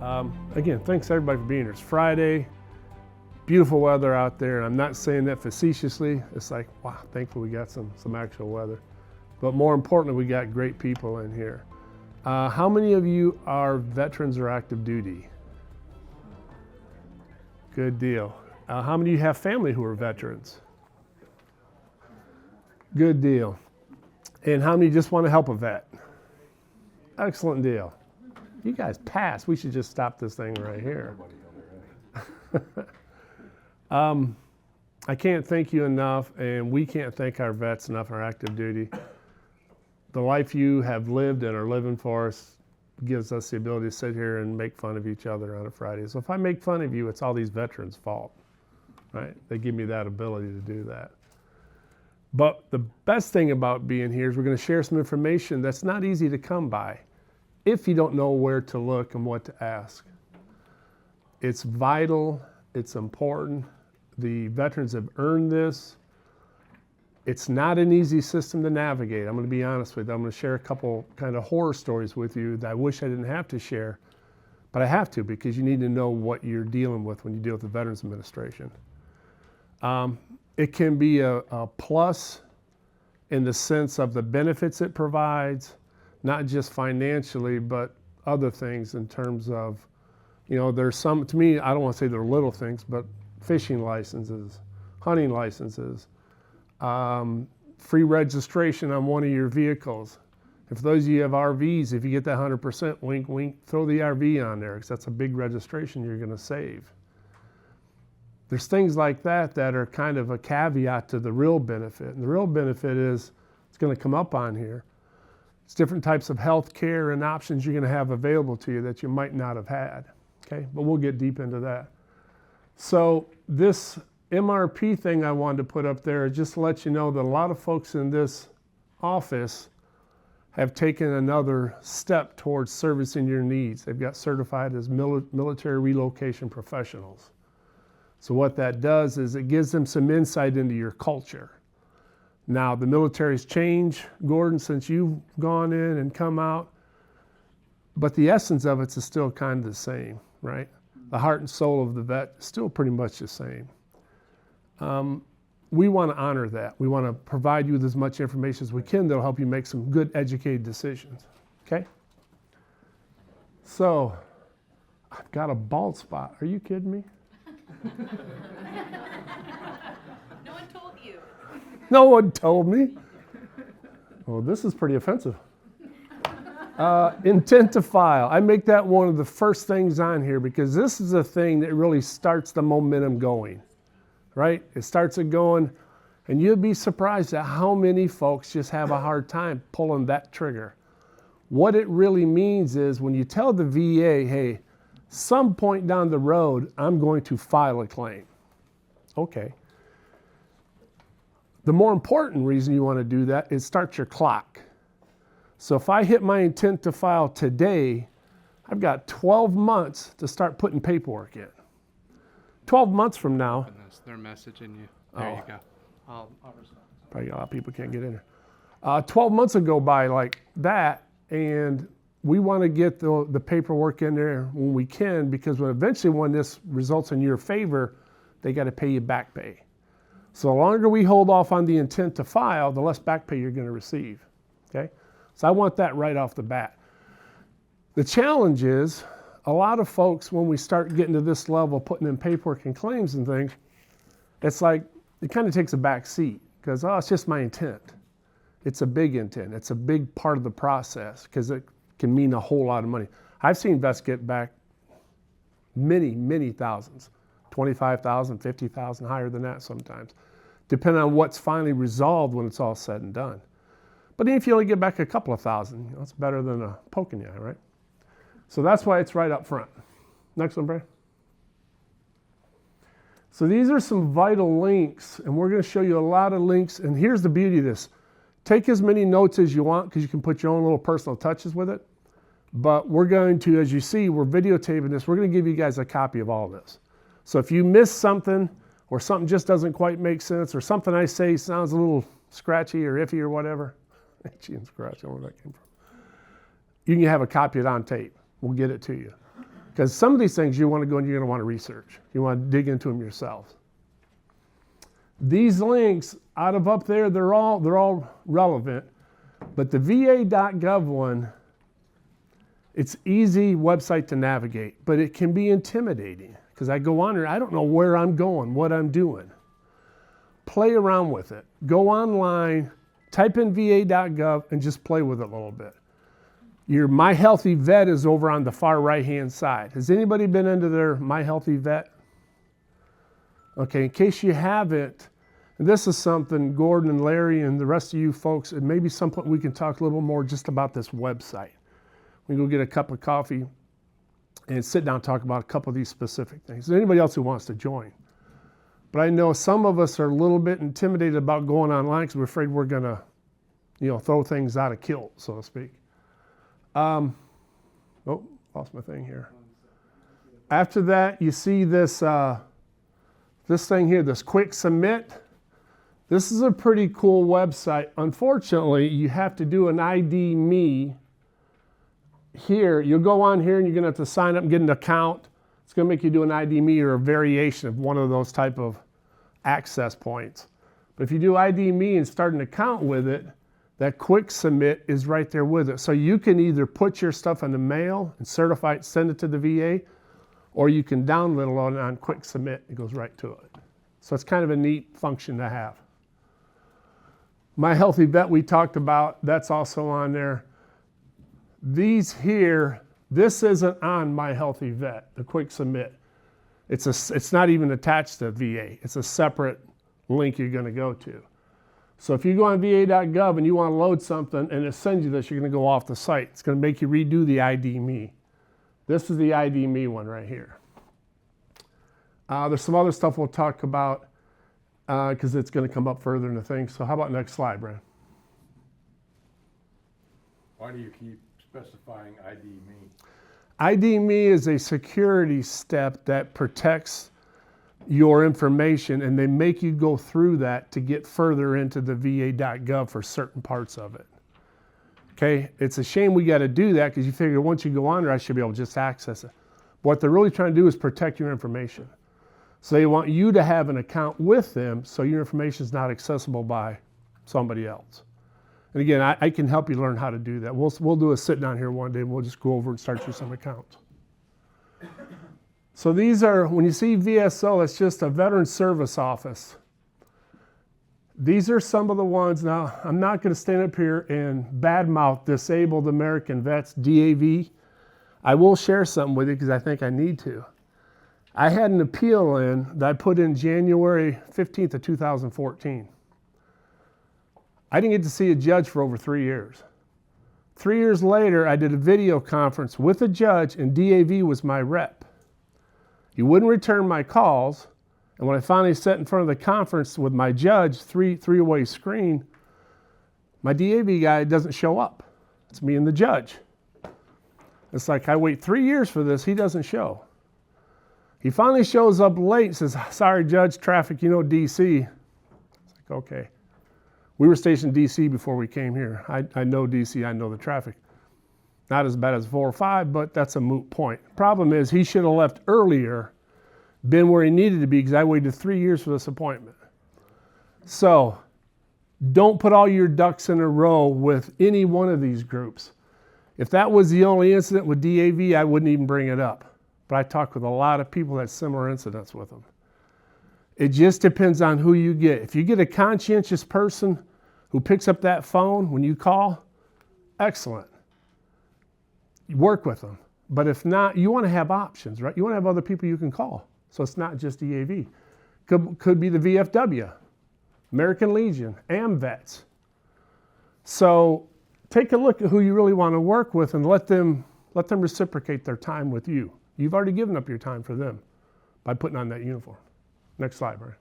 Again, thanks everybody for being here. It's Friday, beautiful weather out there, and I'm not saying that facetiously. It's like, wow, thankfully we got some actual weather. But more importantly, we got great people in here. How many of you are veterans or active duty? Good deal. How many of you have family who are veterans? Good deal. And how many just want to help a vet? Excellent deal. You guys passed. We should just stop this thing right here. I can't thank you enough, and we can't thank our vets enough, our active duty. The life you have lived and are living for us gives us the ability to sit here and make fun of each other on a Friday. So if I make fun of you, it's all these veterans' fault, right? They give me that ability to do that. But the best thing about being here is we're going to share some information that's not easy to come by if you don't know where to look and what to ask. It's vital, it's important. The veterans have earned this. It's not an easy system to navigate. I'm going to be honest with you. I'm going to share a couple kind of horror stories with you that I wish I didn't have to share, but I have to because you need to know what you're dealing with when you deal with the Veterans Administration. It can be a plus in the sense of the benefits it provides, not just financially, but other things in terms of, you know, there's some, to me, I don't want to say they're little things, but fishing licenses, hunting licenses, free registration on one of your vehicles. If those of you have RVs, if you get that 100%, wink, wink, throw the RV on there because that's a big registration you're going to save. There's things like that that are kind of a caveat to the real benefit. And the real benefit is, it's going to come up on here, it's different types of health care and options you're going to have available to you that you might not have had. Okay, but we'll get deep into that. So this MRP thing I wanted to put up there is just to let you know that a lot of folks in this office have taken another step towards servicing your needs. They've got certified as military relocation professionals. So what that does is it gives them some insight into your culture. Now, the military's changed, Gordon, since you've gone in and come out, but the essence of it's still kind of the same, right? The heart and soul of the vet is still pretty much the same. We want to honor that. We want to provide you with as much information as we can that'll help you make some good educated decisions, okay? So, I've got a bald spot. Are you kidding me? No one told you. No one told me. Well, this is pretty offensive. Intent to file. I make that one of the first things on here because this is the thing that really starts the momentum going, right? It starts it going, and you'll be surprised at how many folks just have a hard time pulling that trigger. What it really means is when you tell the VA, hey, some point down the road, I'm going to file a claim. Okay. The more important reason you want to do that is start your clock. So if I hit my intent to file today, I've got 12 months to start putting paperwork in. 12 months from now. They're messaging you. There you go. I'll respond. Probably a lot of people can't get in there. 12 months will go by like that, and we want to get the paperwork in there when we can, because eventually when this results in your favor, they got to pay you back pay. So the longer we hold off on the intent to file, the less back pay you're going to receive, okay? So I want that right off the bat. The challenge is, a lot of folks, when we start getting to this level, putting in paperwork and claims and things, it's like, it kind of takes a back seat, because, oh, it's just my intent. It's a big intent. It's a big part of the process, because it can mean a whole lot of money. I've seen vets get back many, many thousands, 25,000, 50,000, higher than that sometimes, depending on what's finally resolved when it's all said and done. But if you only get back a couple of thousand, you know, it's better than a poke in the eye, right? So that's why it's right up front. Next one, Brian. So these are some vital links, and we're going to show you a lot of links. And here's the beauty of this. Take as many notes as you want, because you can put your own little personal touches with it. But we're going to, as you see, we're videotaping this. We're going to give you guys a copy of all this. So if you miss something, or something just doesn't quite make sense, or something I say sounds a little scratchy or iffy or whatever, itchy and scratchy, I don't know where that came from, you can have a copy of it on tape. We'll get it to you. Because some of these things you want to go and you're going to want to research. You want to dig into them yourself. These links out of up there, they're all relevant. But the VA.gov one, it's easy website to navigate, but it can be intimidating because I go on there, I don't know where I'm going, what I'm doing. Play around with it. Go online, type in VA.gov and just play with it a little bit. Your MyHealtheVet is over on the far right-hand side. Has anybody been into their MyHealtheVet? Okay, in case you haven't, and this is something Gordon and Larry and the rest of you folks, and maybe some point we can talk a little more just about this website. We can go get a cup of coffee and sit down and talk about a couple of these specific things. Is anybody else who wants to join? But I know some of us are a little bit intimidated about going online because we're afraid we're going to, throw things out of kilt, so to speak. Oh, lost my thing here. After that, you see this this thing here, this quick submit. This is a pretty cool website. Unfortunately, you have to do an ID me. Here, you'll go on here and you're going to have to sign up and get an account. It's going to make you do an ID me or a variation of one of those type of access points. But if you do ID me and start an account with it, that quick submit is right there with it. So you can either put your stuff in the mail and certify it, send it to the VA, or you can download it on quick submit. It goes right to it. So it's kind of a neat function to have. MyHealtheVet we talked about, that's also on there. These here, this isn't on MyHealtheVet, the quick submit. It's not even attached to VA. It's a separate link you're going to go to. So if you go on VA.gov and you want to load something and it sends you this, you're going to go off the site. It's going to make you redo the ID me. This is the ID me one right here. There's some other stuff we'll talk about because it's going to come up further in the thing. So how about next slide, Brian? Why do you keep specifying ID me? ID me is a security step that protects your information, and they make you go through that to get further into the VA.gov for certain parts of it. Okay, it's a shame we got to do that because you figure once you go on there, I should be able to just access it. What they're really trying to do is protect your information. So they want you to have an account with them so your information is not accessible by somebody else. And again, I can help you learn how to do that. We'll do a sit down here one day and we'll just go over and start you some accounts. So these are, when you see VSO, it's just a Veteran Service Office. These are some of the ones. Now, I'm not going to stand up here and badmouth Disabled American Vets, DAV. I will share something with you because I think I need to. I had an appeal in that I put in January 15th of 2014. I didn't get to see a judge for over 3 years. 3 years later, I did a video conference with a judge, and DAV was my rep. He wouldn't return my calls, and when I finally sat in front of the conference with my judge, three-way screen, my DAV guy doesn't show up. It's me and the judge. It's like I wait 3 years for this, he doesn't show. He finally shows up late, says, "Sorry, Judge, traffic, DC." It's like, okay. We were stationed in DC before we came here. I know DC, I know the traffic. Not as bad as 405, but that's a moot point. Problem is, he should have left earlier, been where he needed to be, because I waited 3 years for this appointment. So, don't put all your ducks in a row with any one of these groups. If that was the only incident with DAV, I wouldn't even bring it up. But I talked with a lot of people that had similar incidents with them. It just depends on who you get. If you get a conscientious person who picks up that phone when you call, excellent. You work with them. But if not, you want to have options, right? You want to have other people you can call. So it's not just DAV. Could be the VFW, American Legion, AMVETS. So take a look at who you really want to work with and let them reciprocate their time with you. You've already given up your time for them by putting on that uniform. Next slide, Brian.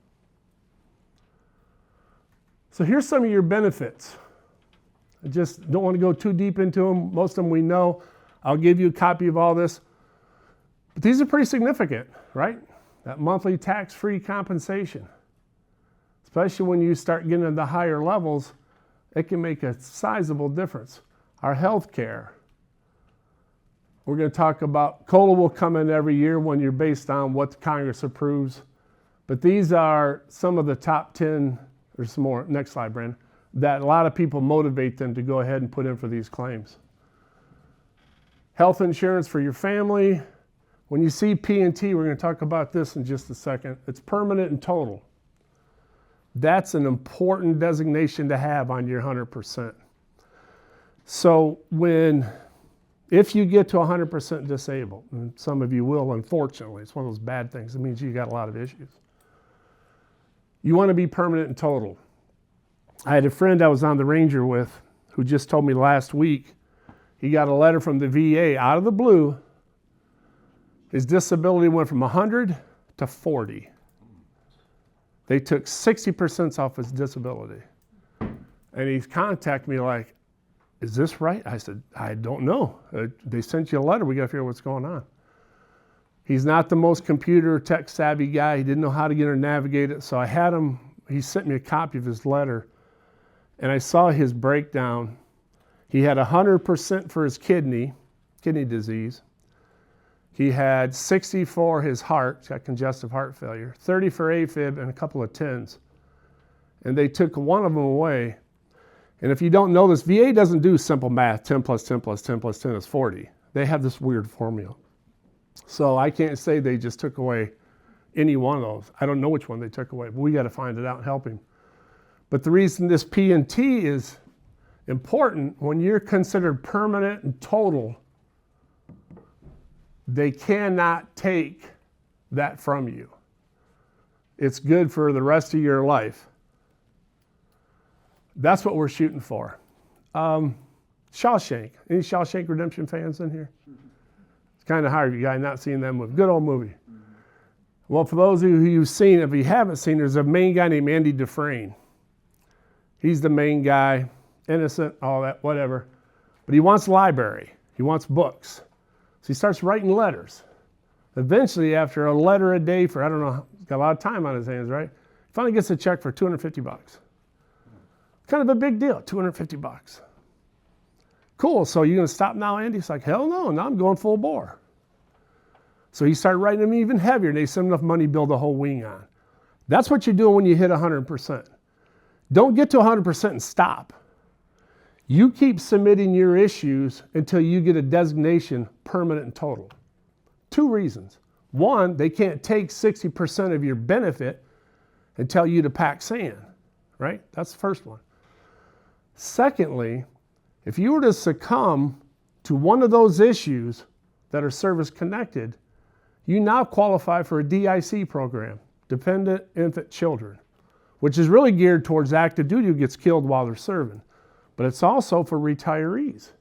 So here's some of your benefits. I just don't want to go too deep into them. Most of them we know. I'll give you a copy of all this. But these are pretty significant, right? That monthly tax-free compensation. Especially when you start getting into the higher levels, it can make a sizable difference. Our health care. We're going to talk about, COLA will come in every year when you're based on what Congress approves. But these are some of the top 10, there's some more, next slide, Brandon, that a lot of people motivate them to go ahead and put in for these claims. Health insurance for your family. When you see P&T, we're going to talk about this in just a second. It's permanent and total. That's an important designation to have on your 100%. So if you get to 100% disabled, and some of you will, unfortunately, it's one of those bad things. It means you got a lot of issues. You want to be permanent and total. I had a friend I was on the Ranger with who just told me last week he got a letter from the VA out of the blue. His disability went from 100 to 40. They took 60% off his disability. And he's contacted me like, is this right? I said, I don't know. They sent you a letter. We got to figure out what's going on. He's not the most computer tech savvy guy. He didn't know how to get or navigate it. So I had him, he sent me a copy of his letter. And I saw his breakdown. He had 100% for his kidney disease. He had 60 for his heart, got congestive heart failure, 30 for AFib, and a couple of 10s. And they took one of them away. And if you don't know this, VA doesn't do simple math, 10 plus 10 plus 10 plus 10 is 40. They have this weird formula. So I can't say they just took away any one of those. I don't know which one they took away, but we got to find it out and help him. But the reason this P&T is important, when you're considered permanent and total, they cannot take that from you. It's good for the rest of your life. That's what we're shooting for. Shawshank. Any Shawshank Redemption fans in here? It's kind of hard, you guys not seeing that movie. Good old movie. Well, for those of you who've seen it, if you haven't seen it, there's a main guy named Andy Dufresne. He's the main guy, innocent, all that, whatever. But he wants a library. He wants books. So he starts writing letters. Eventually, after a letter a day for, I don't know, he's got a lot of time on his hands, right? He finally gets a check for $250. Kind of a big deal, $250. Cool, so you gonna stop now, Andy? He's like, hell no, now I'm going full bore. So he started writing them even heavier, and they sent enough money to build a whole wing on. That's what you're doing when you hit 100%. Don't get to 100% and stop. You keep submitting your issues until you get a designation permanent and total. 2 reasons. 1, they can't take 60% of your benefit and tell you to pack sand, right? That's the first one. Secondly, if you were to succumb to one of those issues that are service connected, you now qualify for a DIC program, Dependent Infant Children, which is really geared towards active duty who gets killed while they're serving. But it's also for retirees.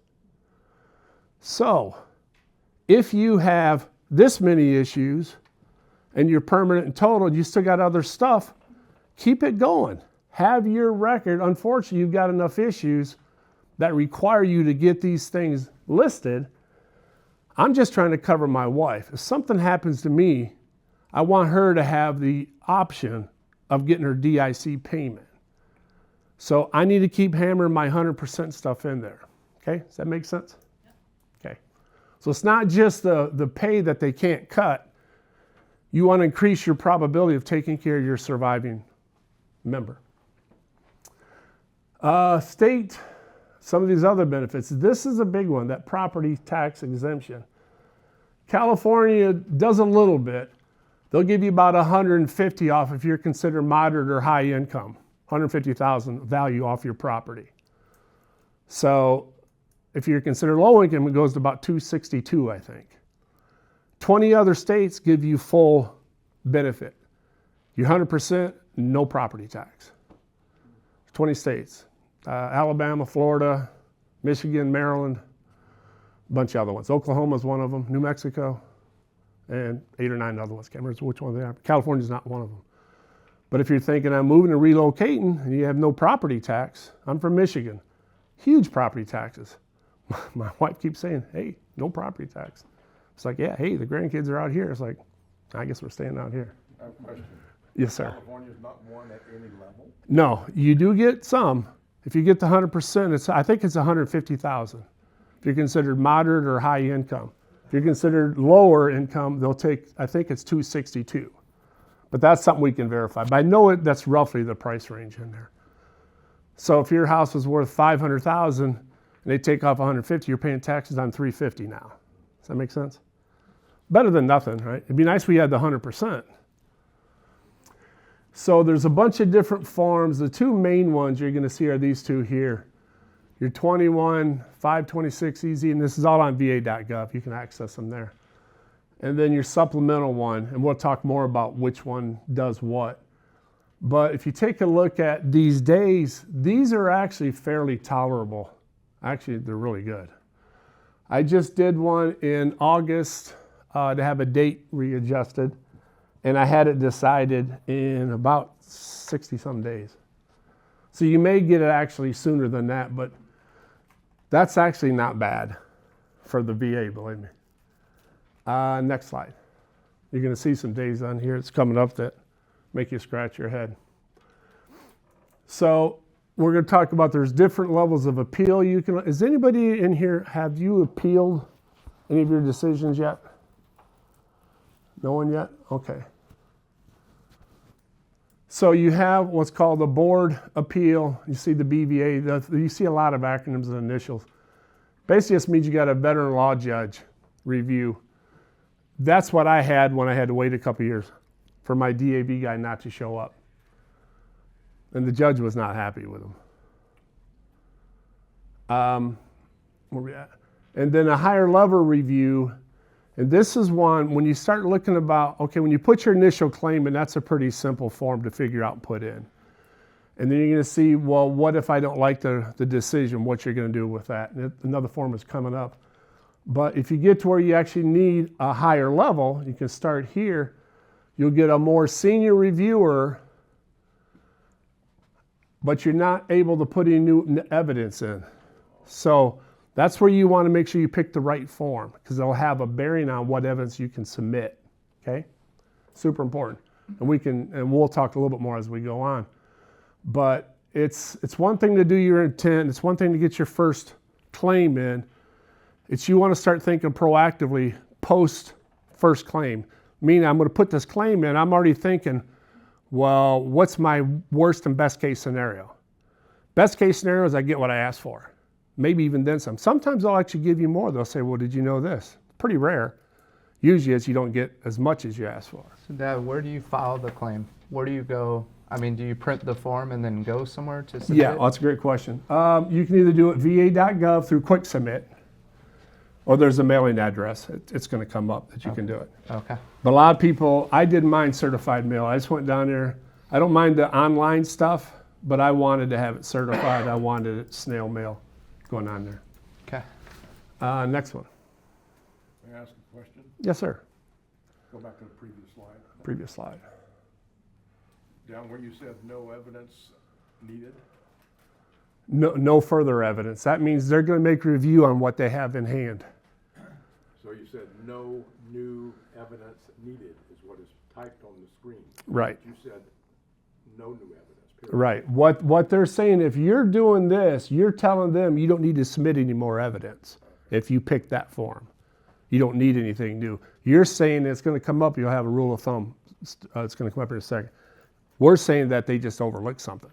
So, if you have this many issues and you're permanent and total, you still got other stuff, keep it going. Have your record. Unfortunately, you've got enough issues that require you to get these things listed. I'm just trying to cover my wife. If something happens to me, I want her to have the option of getting her DIC payment. So I need to keep hammering my 100% stuff in there. Okay, does that make sense? Okay. So it's not just the pay that they can't cut. You want to increase your probability of taking care of your surviving member. State, some of these other benefits. This is a big one, that property tax exemption. California does a little bit. They'll give you about $150 off if you're considered moderate or high income. $150,000 value off your property. So if you're considered low income, it goes to about $262, I think. 20 other states give you full benefit. You're 100%, no property tax. 20 states. Alabama, Florida, Michigan, Maryland, a bunch of other ones. Oklahoma's one of them, New Mexico, and 8 or 9 other ones. Can't remember which one they are. California's not one of them. But if you're thinking I'm moving and relocating and you have no property tax, I'm from Michigan. Huge property taxes. My wife keeps saying, hey, no property tax. It's like, yeah, hey, the grandkids are out here. It's like, I guess we're staying out here. I have a question. Yes, sir. California's not one at any level? No, you do get some. If you get the 100%, I think it's $150,000. If you're considered moderate or high income. If you're considered lower income, they'll take, I think it's 262. But that's something we can verify. But I know that's roughly the price range in there. So if your house was worth $500,000 and they take off $150,000, you're paying taxes on $350,000 now. Does that make sense? Better than nothing, right? It'd be nice if we had the 100%. So there's a bunch of different forms. The two main ones you're going to see are these two here. Your 21, 526 easy, and this is all on VA.gov. You can access them there. And then your supplemental one, and we'll talk more about which one does what. But if you take a look at these days, these are actually fairly tolerable. Actually, they're really good. I just did one in August to have a date readjusted, and I had it decided in about 60-some days. So you may get it actually sooner than that, but that's actually not bad for the VA, believe me. Next slide. You're going to see some days on here. It's coming up that make you scratch your head. So we're going to talk about there's different levels of appeal. You can. Is anybody in here, have you appealed any of your decisions yet? No one yet? Okay. So you have what's called the board appeal. You see the BVA. You see a lot of acronyms and initials. Basically, this means you got a veteran law judge review. That's what I had when I had to wait a couple years for my DAV guy not to show up. And the judge was not happy with him. Where we at? And then a higher level review. And this is one, when you start looking about, okay, when you put your initial claim in, that's a pretty simple form to figure out and put in. And then you're going to see, well, what if I don't like the decision? What you're going to do with that? And another form is coming up. But if you get to where you actually need a higher level, you can start here. You'll get a more senior reviewer, but you're not able to put any new evidence in. So that's where you want to make sure you pick the right form, because they'll have a bearing on what evidence you can submit. Okay? Super important. And we'll talk a little bit more as we go on. But it's one thing to do your intent. It's one thing to get your first claim in. It's you want to start thinking proactively post first claim. Meaning I'm going to put this claim in. I'm already thinking, well, what's my worst and best case scenario? Best case scenario is I get what I asked for. Maybe even then some. Sometimes they'll actually give you more. They'll say, well, did you know this? Pretty rare. Usually it's you don't get as much as you asked for. So Dad, where do you file the claim? Where do you go? I mean, do you print the form and then go somewhere to submit Yeah, it? well, that's a great question. You can either do it VA.gov through Quick Submit, or there's a mailing address. It's going to come up that you can do it. Okay. But a lot of people, I did mine certified mail. I just went down there. I don't mind the online stuff, but I wanted to have it certified. I wanted it snail mail going on there. Okay. Next one. May I ask a question? Yes, sir. Go back to the previous slide. Previous slide. Down where you said no evidence needed. No further evidence. That means they're going to make a review on what they have in hand. So you said no new evidence needed is what is typed on the screen. Right. You said no new evidence, period. Right. What they're saying, if you're doing this, you're telling them you don't need to submit any more evidence if you pick that form. You don't need anything new. You're saying it's going to come up, you'll have a rule of thumb. It's going to come up in a second. We're saying that they just overlooked something.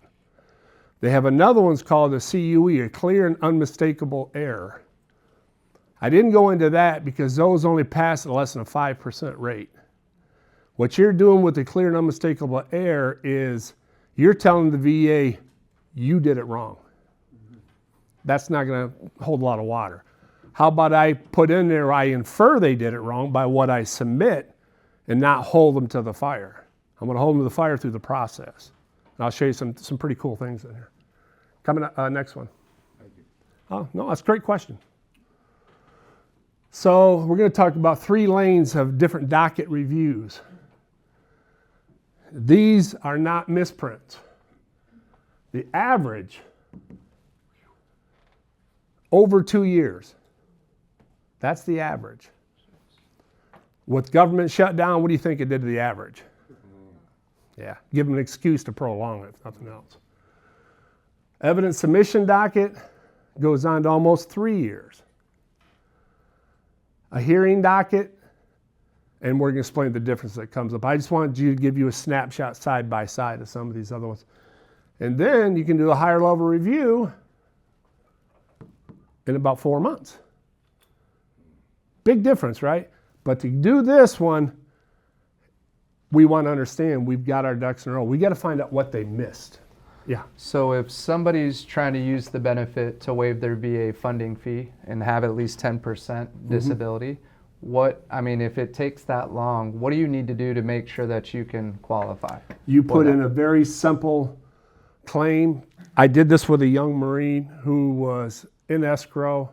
They have another one's called a CUE, a clear and unmistakable error. I didn't go into that because those only pass at less than a 5% rate. What you're doing with the clear and unmistakable error is you're telling the VA you did it wrong. That's not going to hold a lot of water. How about I put in there, I infer they did it wrong by what I submit and not hold them to the fire. I'm going to hold them to the fire through the process. And I'll show you some pretty cool things in here. Coming up, next one. Thank you. Oh, no, that's a great question. So we're going to talk about 3 lanes of different docket reviews. These are not misprints. The average, over 2 years. That's the average. With government shutdown, what do you think it did to the average? Yeah, give them an excuse to prolong it, if nothing else. Evidence submission docket goes on to almost 3 years. a hearing docket, and we're going to explain the difference that comes up. I just wanted you to give you a snapshot side by side of some of these other ones. And then you can do a higher level review in about 4 months. Big difference, right? But to do this one, we want to understand we've got our ducks in a row. We got to find out what they missed. Yeah. So if somebody's trying to use the benefit to waive their VA funding fee and have at least 10% disability, if it takes that long, what do you need to do to make sure that you can qualify? You put in a very simple claim. I did this with a young Marine who was in escrow.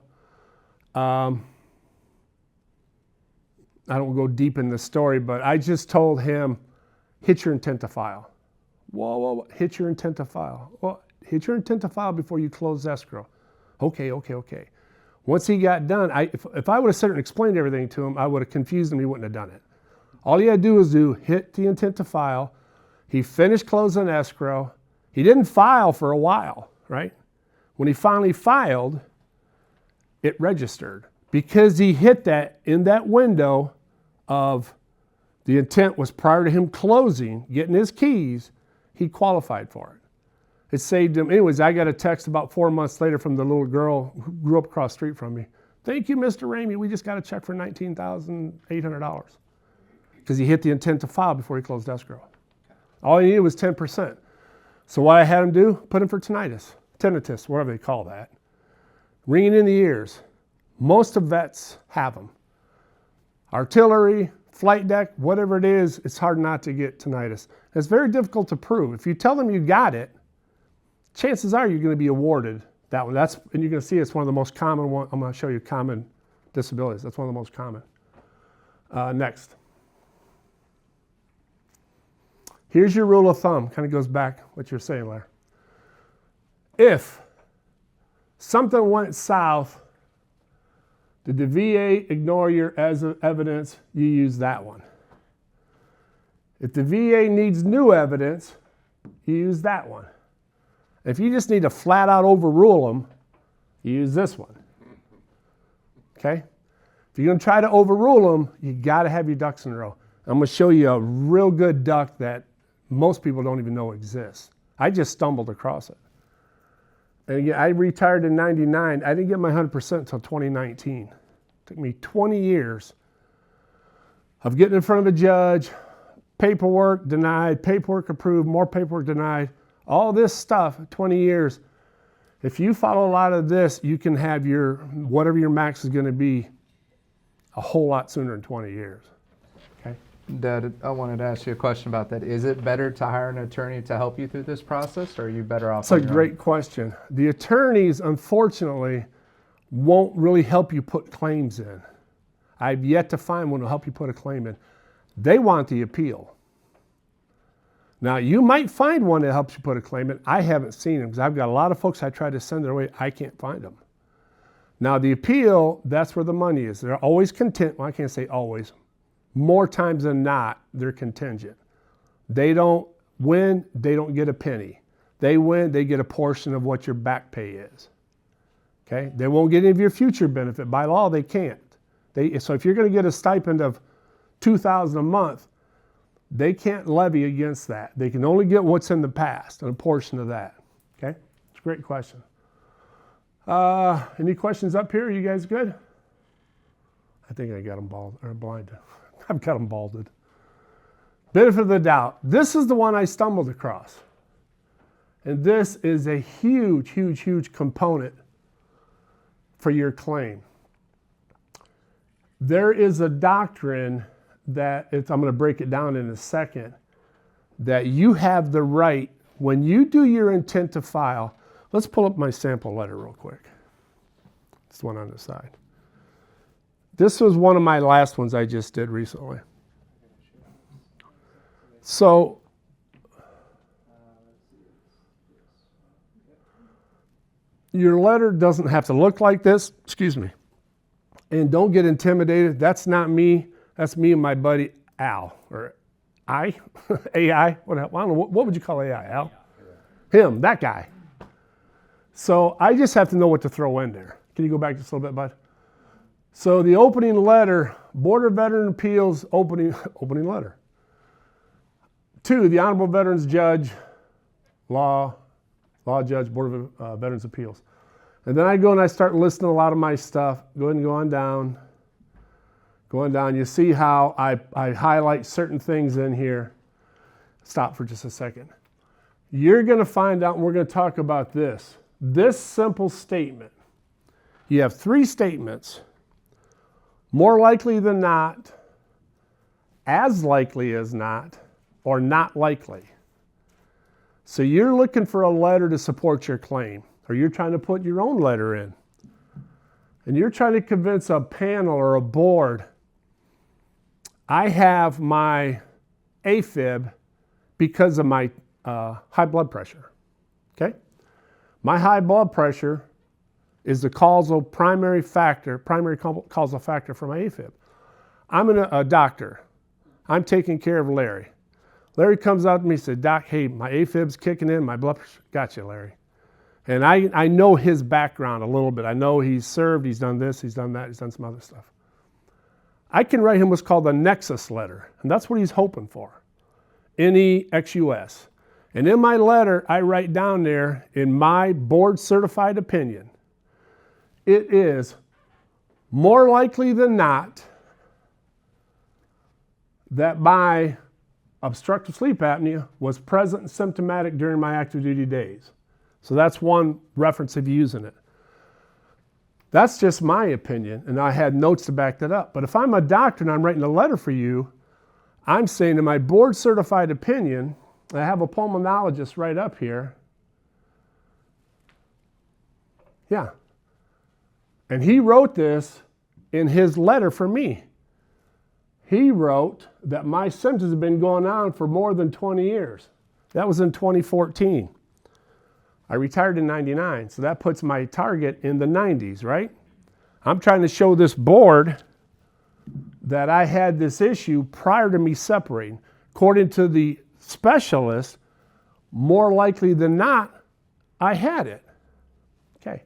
I don't go deep in the story, but I just told him, hit your intent to file. Whoa, hit your intent to file. Well, hit your intent to file before you close escrow. Okay. Once he got done, if I would have sat and explained everything to him, I would have confused him. He wouldn't have done it. All he had to do was hit the intent to file. He finished closing escrow. He didn't file for a while, right? When he finally filed, it registered. Because he hit that in that window of the intent was prior to him closing, getting his keys, he qualified for it. It saved him. Anyways, I got a text about 4 months later from the little girl who grew up across the street from me. Thank you, Mr. Ramey. We just got a check for $19,800 because he hit the intent to file before he closed escrow. All he needed was 10%. So what I had him do, put him for tinnitus, whatever they call that. Ringing in the ears. Most of vets have them. Artillery, flight deck, whatever it is, it's hard not to get tinnitus. It's very difficult to prove. If you tell them you got it, chances are you're going to be awarded that one. And you're going to see it's one of the most common one. I'm going to show you common disabilities. That's one of the most common. Next. Here's your rule of thumb. Kind of goes back what you're saying there. If something went south, did the VA ignore your evidence? You use that one. If the VA needs new evidence, you use that one. If you just need to flat out overrule them, you use this one. Okay? If you're going to try to overrule them, you got to have your ducks in a row. I'm going to show you a real good duck that most people don't even know exists. I just stumbled across it. And again, I retired in 99. I didn't get my 100% until 2019. It took me 20 years of getting in front of a judge, paperwork denied, paperwork approved, more paperwork denied, all this stuff, 20 years. If you follow a lot of this, you can have your, whatever your max is going to be, a whole lot sooner than 20 years. Okay? Dad, I wanted to ask you a question about that. Is it better to hire an attorney to help you through this process, or are you better off? That's a great question. The attorneys, unfortunately, won't really help you put claims in. I've yet to find one who will help you put a claim in. They want the appeal. Now, you might find one that helps you put a claim in. I haven't seen them because I've got a lot of folks I try to send their way. I can't find them. Now, the appeal, that's where the money is. They're always contingent. Well, I can't say always. More times than not, they're contingent. They don't win, they don't get a penny. They win, they get a portion of what your back pay is. Okay? They won't get any of your future benefit. By law, they can't. So if you're going to get a stipend of $2,000 a month, they can't levy against that. They can only get what's in the past and a portion of that. Okay? It's a great question. Any questions up here? You guys good? I think I got them blinded. I've got them balded. Benefit of the doubt. This is the one I stumbled across. And this is a huge, huge, huge component for your claim. There is a doctrine that, I'm going to break it down in a second, that you have the right, when you do your intent to file, let's pull up my sample letter real quick. This one on the side. This was one of my last ones I just did recently. So, your letter doesn't have to look like this, excuse me. And don't get intimidated. That's not me. That's me and my buddy Al, or I, AI. What I don't know, what would you call AI, Al? Him, that guy. So I just have to know what to throw in there. Can you go back just a little bit, bud? So the opening letter, Board of Veteran Appeals opening letter. To the Honorable Veterans Judge, Law Judge, Board of Veterans Appeals. And then I go and I start listing a lot of my stuff. Go ahead and go on down. Going down, you see how I highlight certain things in here. Stop for just a second. You're going to find out, and we're going to talk about this. This simple statement. You have 3 statements. More likely than not, as likely as not, or not likely. So you're looking for a letter to support your claim, or you're trying to put your own letter in. And you're trying to convince a panel or a board, I have my AFib because of my high blood pressure, okay? My high blood pressure is the primary causal factor for my AFib. I'm a doctor. I'm taking care of Larry. Larry comes out to me and said, Doc, hey, my AFib's kicking in, my blood pressure. Gotcha, Larry. And I know his background a little bit. I know he's served, he's done this, he's done that, he's done some other stuff. I can write him what's called a nexus letter, and that's what he's hoping for. NEXUS. And in my letter, I write down there, in my board certified opinion, it is more likely than not that my obstructive sleep apnea was present and symptomatic during my active duty days. So that's one reference of using it. That's just my opinion, and I had notes to back that up. But if I'm a doctor and I'm writing a letter for you, I'm saying in my board certified opinion, I have a pulmonologist right up here. Yeah. And he wrote this in his letter for me. He wrote that my symptoms have been going on for more than 20 years. That was in 2014. I retired in 99, so that puts my target in the 90s, right? I'm trying to show this board that I had this issue prior to me separating. According to the specialist, more likely than not, I had it. Okay.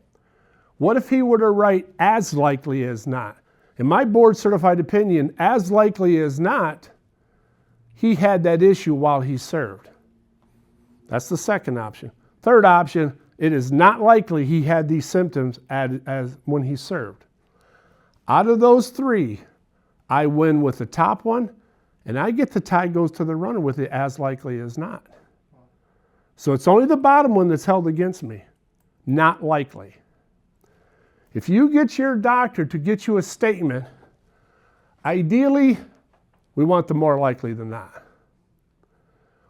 What if he were to write as likely as not? In my board certified opinion, as likely as not, he had that issue while he served. That's the second option. Third option, it is not likely he had these symptoms as when he served. Out of those 3, I win with the top one, and I get the tie goes to the runner with it as likely as not. So it's only the bottom one that's held against me, not likely. If you get your doctor to get you a statement, ideally, we want the more likely than not.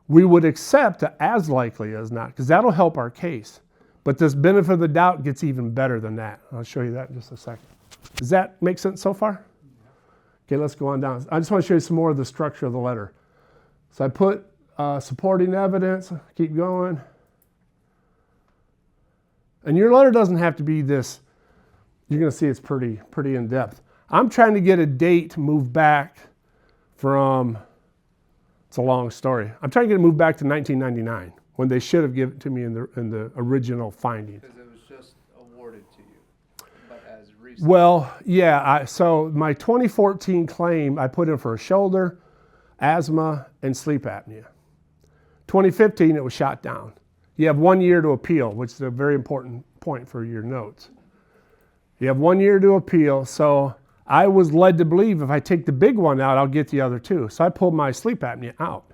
We would accept the as likely as not, because that'll help our case. But this benefit of the doubt gets even better than that. I'll show you that in just a second. Does that make sense so far? Okay, let's go on down. I just want to show you some more of the structure of the letter. So I put supporting evidence, keep going. And your letter doesn't have to be this. You're going to see it's pretty in depth. I'm trying to get a date to move back from, it's a long story. I'm trying to get it moved back to 1999 when they should have given it to me in the original finding. Because it was just awarded to you, but as recent. Well, yeah, so my 2014 claim, I put in for a shoulder, asthma, and sleep apnea. 2015, it was shot down. You have 1 year to appeal, which is a very important point for your notes. You have 1 year to appeal, so I was led to believe if I take the big one out, I'll get the other 2. So I pulled my sleep apnea out.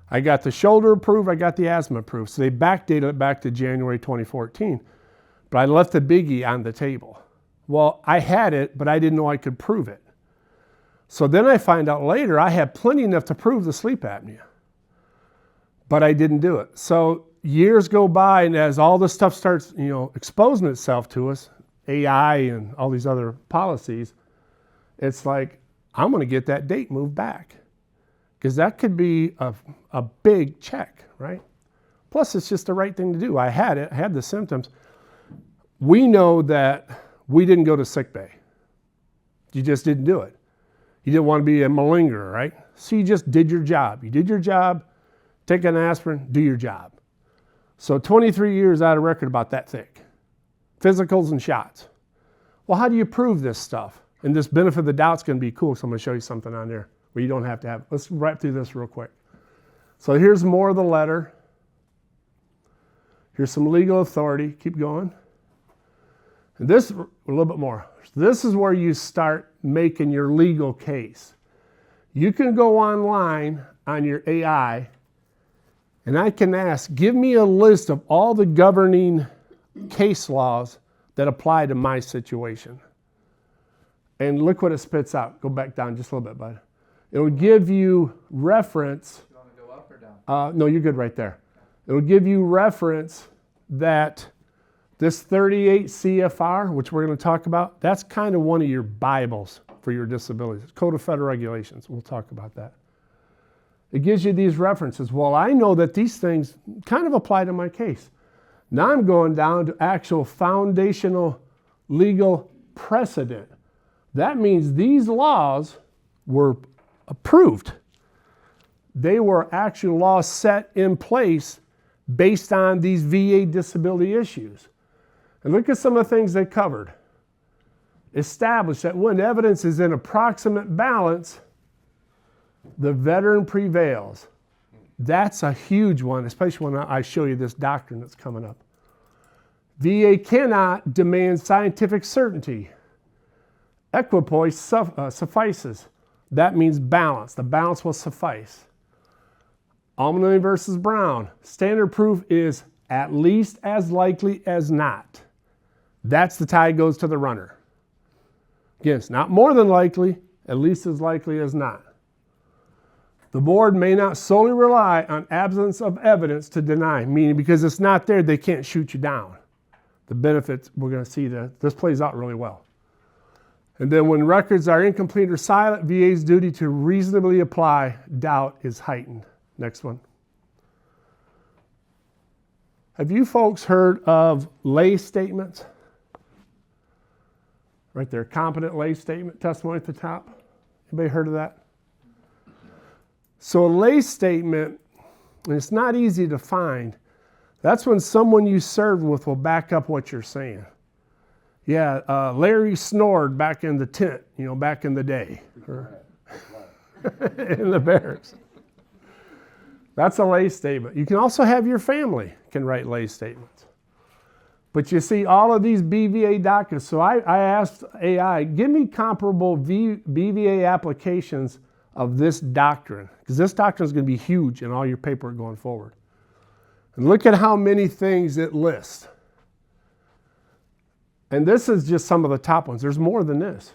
I got the shoulder approved, I got the asthma approved. So they backdated it back to January 2014. But I left the biggie on the table. Well, I had it, but I didn't know I could prove it. So then I find out later I had plenty enough to prove the sleep apnea. But I didn't do it. So years go by, and as all this stuff starts, exposing itself to us, AI and all these other policies, it's like, I'm going to get that date moved back. Because that could be a big check, right? Plus, it's just the right thing to do. I had it, I had the symptoms. We know that we didn't go to sick bay. You just didn't do it. You didn't want to be a malingerer, right? So you just did your job. You did your job, take an aspirin, do your job. So 23 years out of record about that thick. Physicals and shots. Well, how do you prove this stuff? And this benefit of the doubt's going to be cool, so I'm going to show you something on there where you don't have to have. Let's wrap through this real quick. So here's more of the letter. Here's some legal authority. Keep going. And this, a little bit more. This is where you start making your legal case. You can go online on your AI, and I can ask, give me a list of all the governing case laws that apply to my situation. And look what it spits out. Go back down just a little bit, bud. It'll give you reference. You want to go up or down? No, you're good right there. It'll give you reference that this 38 CFR, which we're going to talk about, that's kind of one of your Bibles for your disabilities. Code of Federal Regulations. We'll talk about that. It gives you these references. Well, I know that these things kind of apply to my case. Now I'm going down to actual foundational legal precedent. That means these laws were approved. They were actual laws set in place based on these VA disability issues. And look at some of the things they covered. Established that when evidence is in approximate balance, the veteran prevails. That's a huge one, especially when I show you this doctrine that's coming up. VA cannot demand scientific certainty. Equipoise suffices. That means balance. The balance will suffice. Almond versus Brown. Standard proof is at least as likely as not. That's the tie goes to the runner. Again, it's not more than likely, at least as likely as not. The board may not solely rely on absence of evidence to deny, meaning because it's not there, they can't shoot you down. The benefits, we're going to see that this plays out really well. And then when records are incomplete or silent, VA's duty to reasonably apply doubt is heightened. Next one. Have you folks heard of lay statements? Right there, competent lay statement, testimony at the top. Anybody heard of that? So a lay statement, and it's not easy to find, that's when someone you served with will back up what you're saying. Yeah, Larry snored back in the tent, back in the day. In the barracks. That's a lay statement. You can also have your family can write lay statements. But you see all of these BVA documents. So I asked AI, give me comparable BVA applications of this doctrine, because this doctrine is going to be huge in all your paperwork going forward. And look at how many things it lists. And this is just some of the top ones. There's more than this.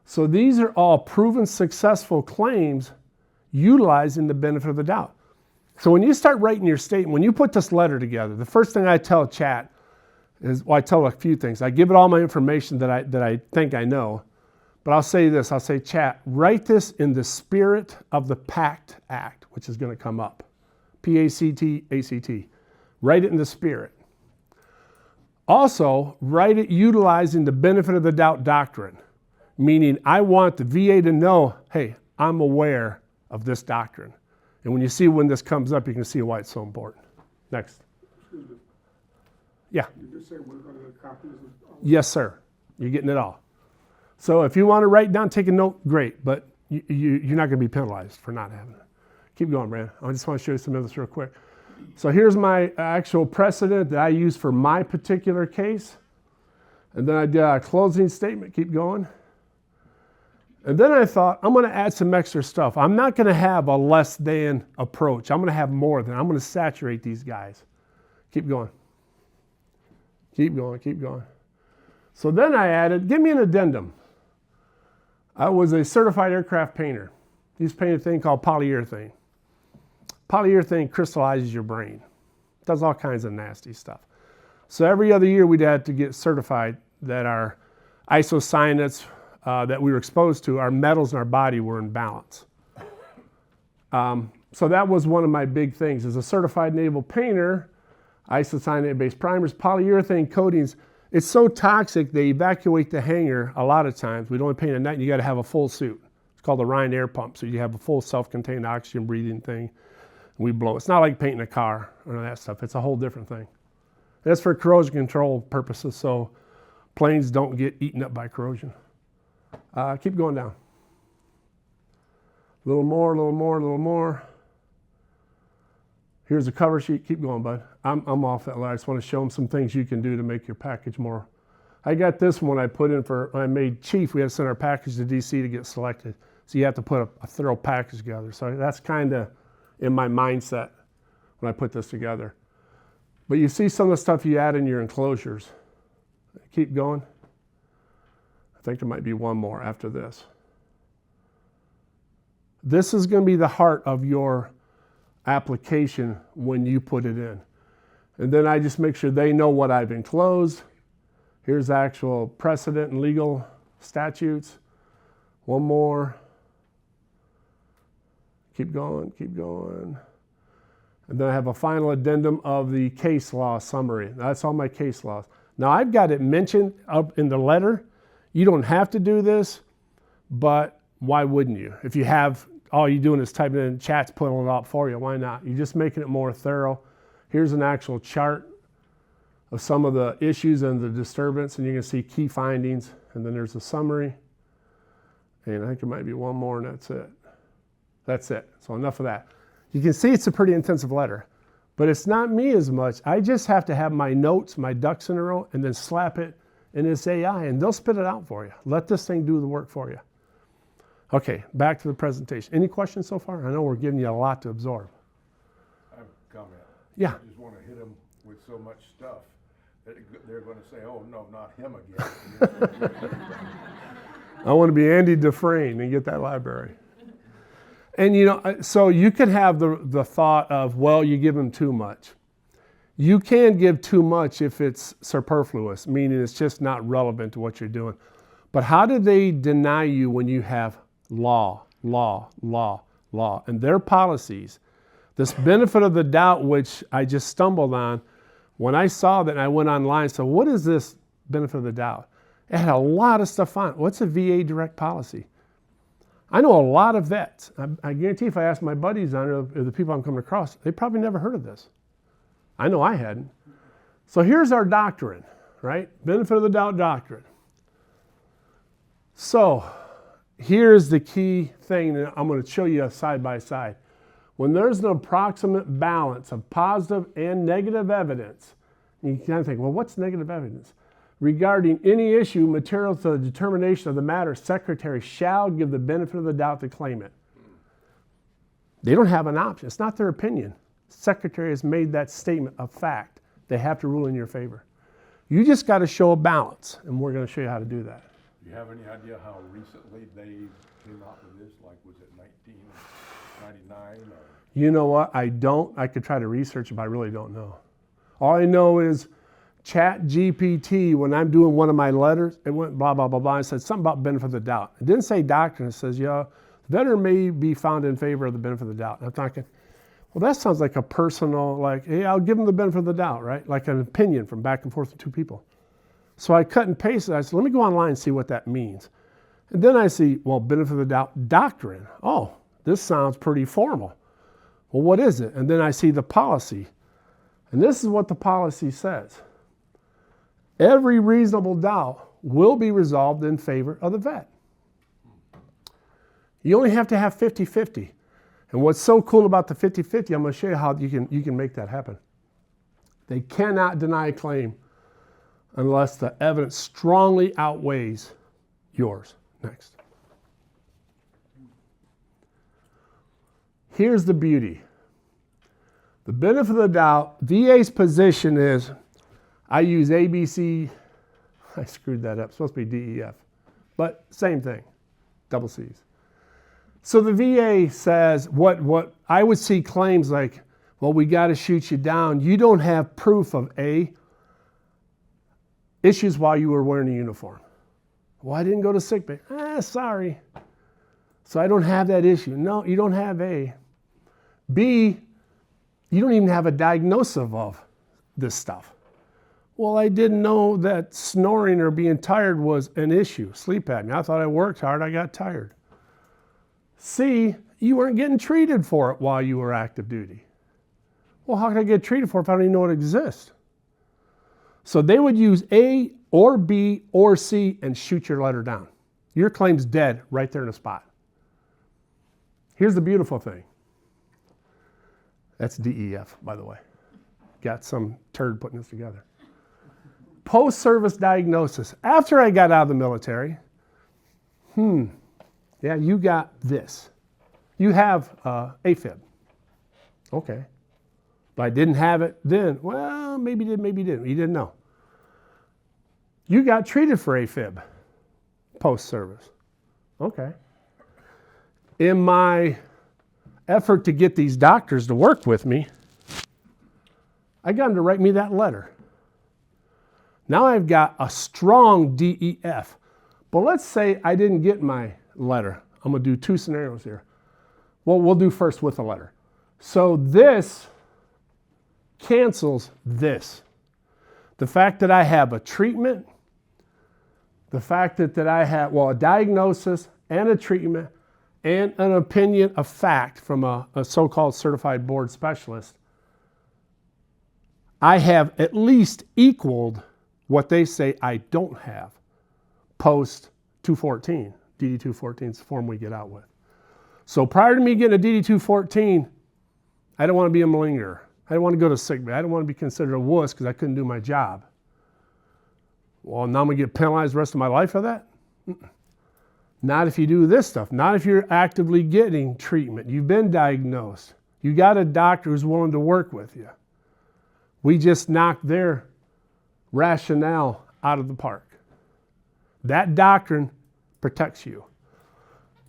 So these are all proven successful claims utilizing the benefit of the doubt. So when you start writing your statement, when you put this letter together, the first thing I tell chat is, well, I tell a few things. I give it all my information that I think I know. But I'll say this, I'll say, chat, write this in the spirit of the PACT Act, which is going to come up. P-A-C-T-A-C-T. Write it in the spirit. Also, write it utilizing the benefit of the doubt doctrine, meaning I want the VA to know, hey, I'm aware of this doctrine. And when you see when this comes up, you can see why it's so important. Next. Excuse me. Yeah. You just said we're going to get copies of... Yes, sir. You're getting it all. So if you want to write down, take a note, great, but you're not going to be penalized for not having it. Keep going, Brad. I just want to show you some of this real quick. So here's my actual precedent that I use for my particular case. And then I did a closing statement. Keep going. And then I thought, I'm going to add some extra stuff. I'm not going to have a less than approach. I'm going to have more than. I'm going to saturate these guys. Keep going. Keep going, keep going. So then I added, give me an addendum. I was a certified aircraft painter. I used to paint a thing called polyurethane. Polyurethane crystallizes your brain. Does all kinds of nasty stuff. So every other year we'd have to get certified that our isocyanates that we were exposed to, our metals in our body were in balance. So that was one of my big things. As a certified naval painter, isocyanate-based primers, polyurethane coatings, it's so toxic they evacuate the hangar a lot of times. We'd only paint at night and you got to have a full suit. It's called the Rhine air pump. So you have a full self-contained oxygen breathing thing. And we blow. It's not like painting a car or that stuff. It's a whole different thing. That's for corrosion control purposes so planes don't get eaten up by corrosion. Keep going down. A little more, a little more, a little more. Here's the cover sheet. Keep going, bud. I'm off that line. I just want to show them some things you can do to make your package more. I got this one I put in for, when I made chief, we had to send our package to DC to get selected. So you have to put a thorough package together. So that's kind of in my mindset when I put this together. But you see some of the stuff you add in your enclosures. Keep going. I think there might be one more after this. This is going to be the heart of your application when you put it in. And then I just make sure they know what I've enclosed. Here's actual precedent and legal statutes. One more. Keep going, keep going. And then I have a final addendum of the case law summary. That's all my case laws. Now I've got it mentioned up in the letter. You don't have to do this, but why wouldn't you? If you have, all you're doing is typing it in chat's pulling it out for you, why not? You're just making it more thorough. Here's an actual chart of some of the issues and the disturbance, and you can see key findings, and then there's a summary. And I think there might be one more, and that's it. That's it. So enough of that. You can see it's a pretty intensive letter, but it's not me as much. I just have to have my notes, my ducks in a row, and then slap it in this AI, and they'll spit it out for you. Let this thing do the work for you. Okay, back to the presentation. Any questions so far? I know we're giving you a lot to absorb. I have a comment. Yeah. I just want to hit them with so much stuff that they're going to say, oh, no, not him again. I want to be Andy Dufresne and get that library. And you know, so you could have the thought of, well, you give them too much. You can give too much if it's superfluous, meaning it's just not relevant to what you're doing. But how do they deny you when you have law, and their policies? This benefit of the doubt, which I just stumbled on, when I saw that and I went online, so what is this benefit of the doubt? It had a lot of stuff on it. What's a VA direct policy? I know a lot of vets. I guarantee if I asked my buddies on it, or the people I'm coming across, they probably never heard of this. I know I hadn't. So here's our doctrine, right? Benefit of the doubt doctrine. So here's the key thing that I'm going to show you side by side. When there's an approximate balance of positive and negative evidence, you kind of think, well, what's negative evidence? Regarding any issue material to the determination of the matter, secretary shall give the benefit of the doubt to claimant. They don't have an option. It's not their opinion. Secretary has made that statement a fact. They have to rule in your favor. You just got to show a balance, and we're going to show you how to do that. Do you have any idea how recently they came out with this? Like, was it 1999? Or? You know what? I don't. I could try to research it, but I really don't know. All I know is ChatGPT, when I'm doing one of my letters, it went blah, blah, blah, blah. It said something about benefit of the doubt. It didn't say doctrine. It says, yeah, the veteran may be found in favor of the benefit of the doubt. And I'm thinking, well, that sounds like a personal, like, hey, I'll give them the benefit of the doubt, right? Like an opinion from back and forth to two people. So I cut and pasted. I said, let me go online and see what that means. And then I see, well, benefit of the doubt doctrine. Oh, this sounds pretty formal. Well, what is it? And then I see the policy. And this is what the policy says. Every reasonable doubt will be resolved in favor of the vet. You only have to have 50-50. And what's so cool about the 50-50, I'm going to show you how you can make that happen. They cannot deny a claim unless the evidence strongly outweighs yours. Next. Here's the beauty. The benefit of the doubt, VA's position is, I use ABC, I screwed that up, it's supposed to be DEF, but same thing, double C's. So the VA says, what I would see claims like, well, we got to shoot you down. You don't have proof of A, issues while you were wearing a uniform. Well, I didn't go to sick bay. Sorry. So I don't have that issue. No, you don't have A. B, you don't even have a diagnosis of this stuff. Well, I didn't know that snoring or being tired was an issue, sleep apnea. I thought I worked hard, I got tired. C, you weren't getting treated for it while you were active duty. Well, how can I get treated for it if I don't even know it exists? So they would use A or B or C and shoot your letter down. Your claim's dead right there in the spot. Here's the beautiful thing. That's DEF, by the way. Got some turd putting this together. Post-service diagnosis. After I got out of the military, yeah, you got this. You have AFib. Okay. But I didn't have it then. Well, maybe you did, maybe you didn't. You didn't know. You got treated for AFib post-service. Okay. In my effort to get these doctors to work with me, I got them to write me that letter. Now I've got a strong DEF. But let's say I didn't get my letter. I'm going to do two scenarios here. Well, we'll do first with the letter. So this cancels this. The fact that I have a treatment, the fact that I have, a diagnosis and a treatment and an opinion of fact from a so-called certified board specialist, I have at least equaled what they say I don't have post 214. DD 214 is the form we get out with. So prior to me getting a DD 214, I don't want to be a malingerer. I don't want to go to sick bay. I don't want to be considered a wuss because I couldn't do my job. Well, now I'm going to get penalized the rest of my life for that? Not if you do this stuff. Not if you're actively getting treatment. You've been diagnosed. You got a doctor who's willing to work with you. We just knocked their rationale out of the park. That doctrine protects you.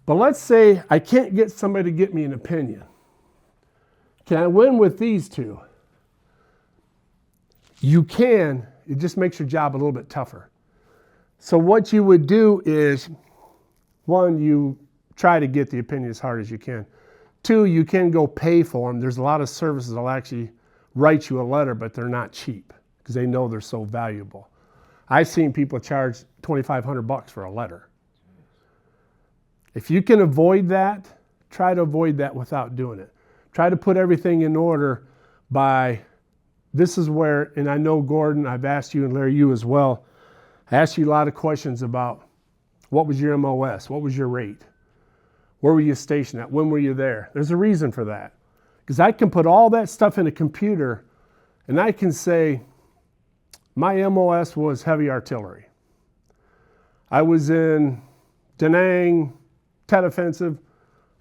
But let's say I can't get somebody to get me an opinion. Can I win with these two? You can. It just makes your job a little bit tougher. So what you would do is, one, you try to get the opinion as hard as you can. Two, you can go pay for them. There's a lot of services that'll actually write you a letter, but they're not cheap because they know they're so valuable. I've seen people charge $2,500 for a letter. If you can avoid that, try to avoid that without doing it. Try to put everything in order by, this is where, and I know Gordon, I've asked you and Larry, you as well, I asked you a lot of questions about what was your MOS, what was your rate, where were you stationed at, when were you there? There's a reason for that. Because I can put all that stuff in a computer and I can say, my MOS was heavy artillery. I was in Da Nang, Tet Offensive.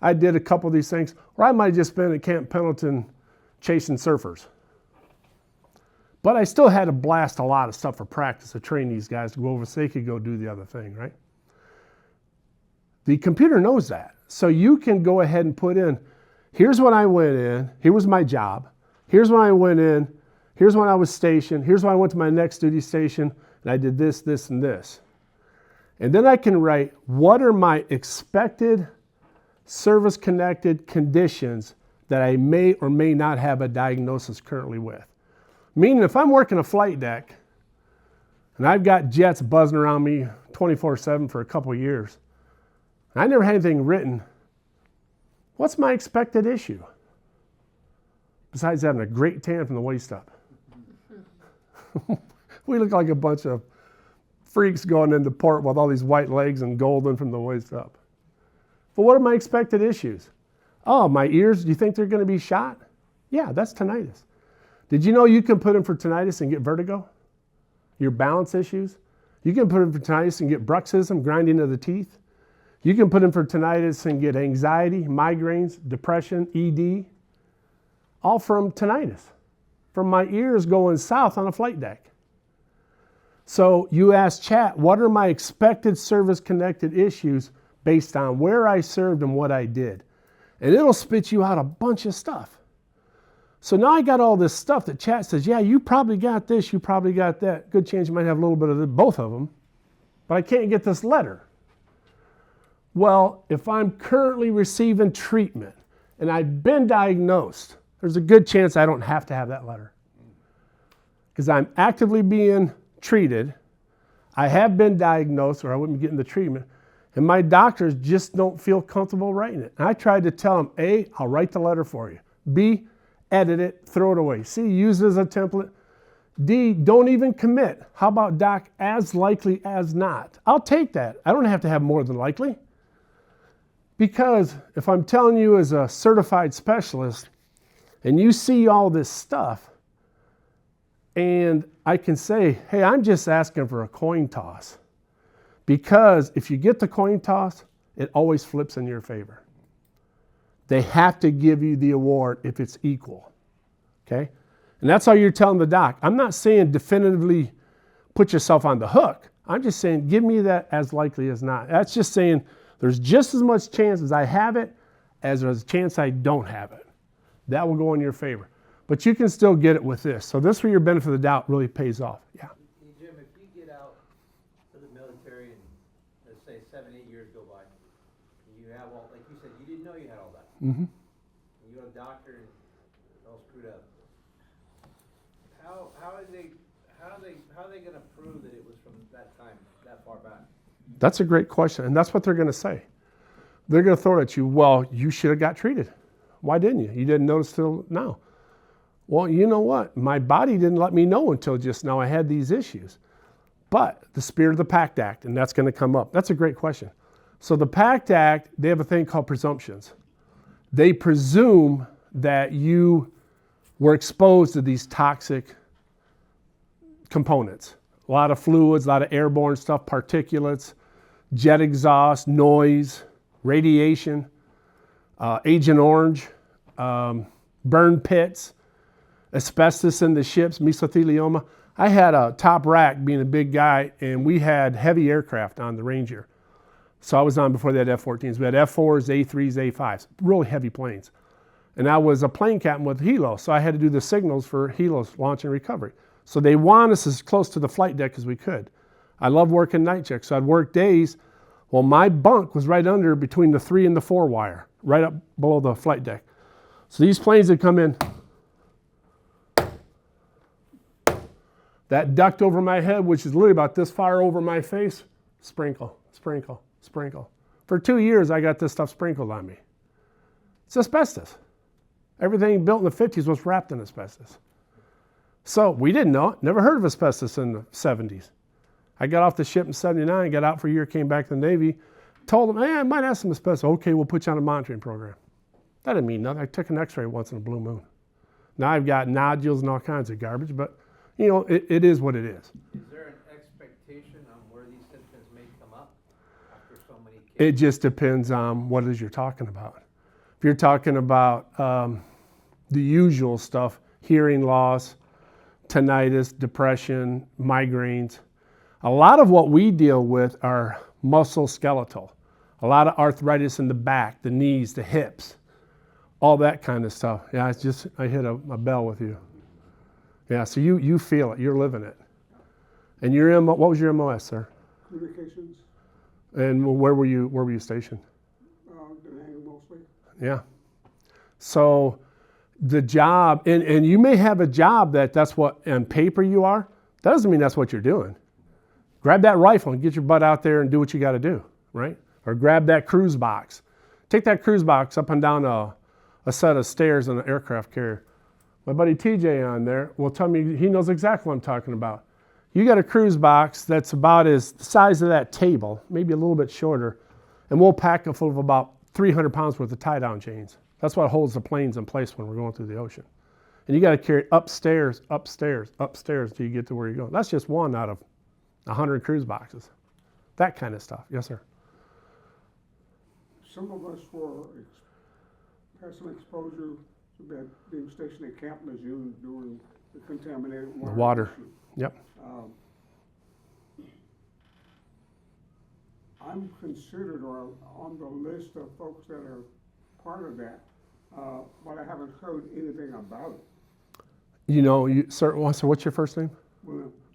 I did a couple of these things. Or I might have just been at Camp Pendleton chasing surfers. But I still had to blast a lot of stuff for practice to train these guys to go over so they could go do the other thing, right? The computer knows that. So you can go ahead and put in, here's when I went in, here was my job, here's when I went in, here's when I was stationed, here's when I went to my next duty station, and I did this, this, and this. And then I can write, what are my expected service-connected conditions that I may or may not have a diagnosis currently with? Meaning if I'm working a flight deck, and I've got jets buzzing around me 24/7 for a couple of years, and I never had anything written, what's my expected issue? Besides having a great tan from the waist up. We look like a bunch of freaks going into port with all these white legs and golden from the waist up. But what are my expected issues? Oh, my ears, do you think they're going to be shot? Yeah, that's tinnitus. Did you know you can put in for tinnitus and get vertigo? Your balance issues? You can put in for tinnitus and get bruxism, grinding of the teeth. You can put in for tinnitus and get anxiety, migraines, depression, ED, all from tinnitus, from my ears going south on a flight deck. So you ask chat, what are my expected service-connected issues based on where I served and what I did? And it'll spit you out a bunch of stuff. So now I got all this stuff that chat says, yeah, you probably got this, you probably got that. Good chance you might have a little bit of both of them, but I can't get this letter. Well, if I'm currently receiving treatment and I've been diagnosed, there's a good chance I don't have to have that letter. Because I'm actively being treated, I have been diagnosed or I wouldn't be getting the treatment, and my doctors just don't feel comfortable writing it. And I tried to tell them, A, I'll write the letter for you. B, edit it, throw it away. C, use it as a template. D, don't even commit. How about, doc, as likely as not? I'll take that. I don't have to have more than likely. Because if I'm telling you as a certified specialist and you see all this stuff and I can say, hey, I'm just asking for a coin toss. Because if you get the coin toss, it always flips in your favor. They have to give you the award if it's equal. Okay? And that's how you're telling the doc. I'm not saying definitively put yourself on the hook. I'm just saying give me that as likely as not. That's just saying there's just as much chance as I have it as there's a chance I don't have it. That will go in your favor. But you can still get it with this. So this, where your benefit of the doubt really pays off. Yeah. Hey, Jim, if you get out of the military and let's say 7, 8 years go by, and you have all, like you said, you didn't know you had all that. Mm-hmm. You go to a doctor and it's all screwed up. How are they gonna prove that it was from that time, that far back? That's a great question, and that's what they're going to say. They're going to throw it at you, well, you should have got treated. Why didn't you? You didn't notice till now. Well, you know what? My body didn't let me know until just now I had these issues. But the spirit of the PACT Act, and that's going to come up. That's a great question. So the PACT Act, they have a thing called presumptions. They presume that you were exposed to these toxic components. A lot of fluids, a lot of airborne stuff, particulates, jet exhaust, noise, radiation, Agent Orange, burn pits, asbestos in the ships, mesothelioma. I had a top rack being a big guy, and we had heavy aircraft on the Ranger. So I was on before they had F-14s. We had F-4s, A-3s, A-5s, really heavy planes. And I was a plane captain with Helo, so I had to do the signals for Helo's launch and recovery. So they want us as close to the flight deck as we could. I love working night checks, so I'd work days. Well, my bunk was right under between the 3 and the 4 wire, right up below the flight deck. So these planes would come in. That duct over my head, which is literally about this far over my face, sprinkle, sprinkle, sprinkle. For 2 years, I got this stuff sprinkled on me. It's asbestos. Everything built in the 50s was wrapped in asbestos. So we didn't know it. Never heard of asbestos in the 70s. I got off the ship in 79, got out for a year, came back to the Navy, told them, hey, I might have some asbestos. Okay, we'll put you on a monitoring program. That didn't mean nothing. I took an x-ray once in a blue moon. Now I've got nodules and all kinds of garbage, but you know, it is what it is. Is there an expectation on where these symptoms may come up after so many cases? It just depends on what it is you're talking about. If you're talking about the usual stuff, hearing loss, tinnitus, depression, migraines, a lot of what we deal with are musculoskeletal. A lot of arthritis in the back, the knees, the hips, all that kind of stuff. Yeah, it's just, I hit a bell with you. Yeah, so you feel it, you're living it. And your what was your MOS, sir? Communications, And where were you stationed? Den Haag mostly. Yeah. So the job, and you may have a job that's what on paper you are. That doesn't mean that's what you're doing. Grab that rifle and get your butt out there and do what you got to do, right? Or grab that cruise box. Take that cruise box up and down a set of stairs in an aircraft carrier. My buddy TJ on there will tell me, he knows exactly what I'm talking about. You got a cruise box that's about as the size of that table, maybe a little bit shorter, and we'll pack it full of about 300 pounds worth of tie-down chains. That's what holds the planes in place when we're going through the ocean. And you got to carry it upstairs, upstairs, upstairs till you get to where you're going. That's just one out of 100 cruise boxes. That kind of stuff. Yes, sir. Some of us had some exposure to being stationed at Camp Lejeune during the contaminated water. The water. issue. Yep. I'm considered or on the list of folks that are part of that, but I haven't heard anything about it. You know, sir, so what's your first name?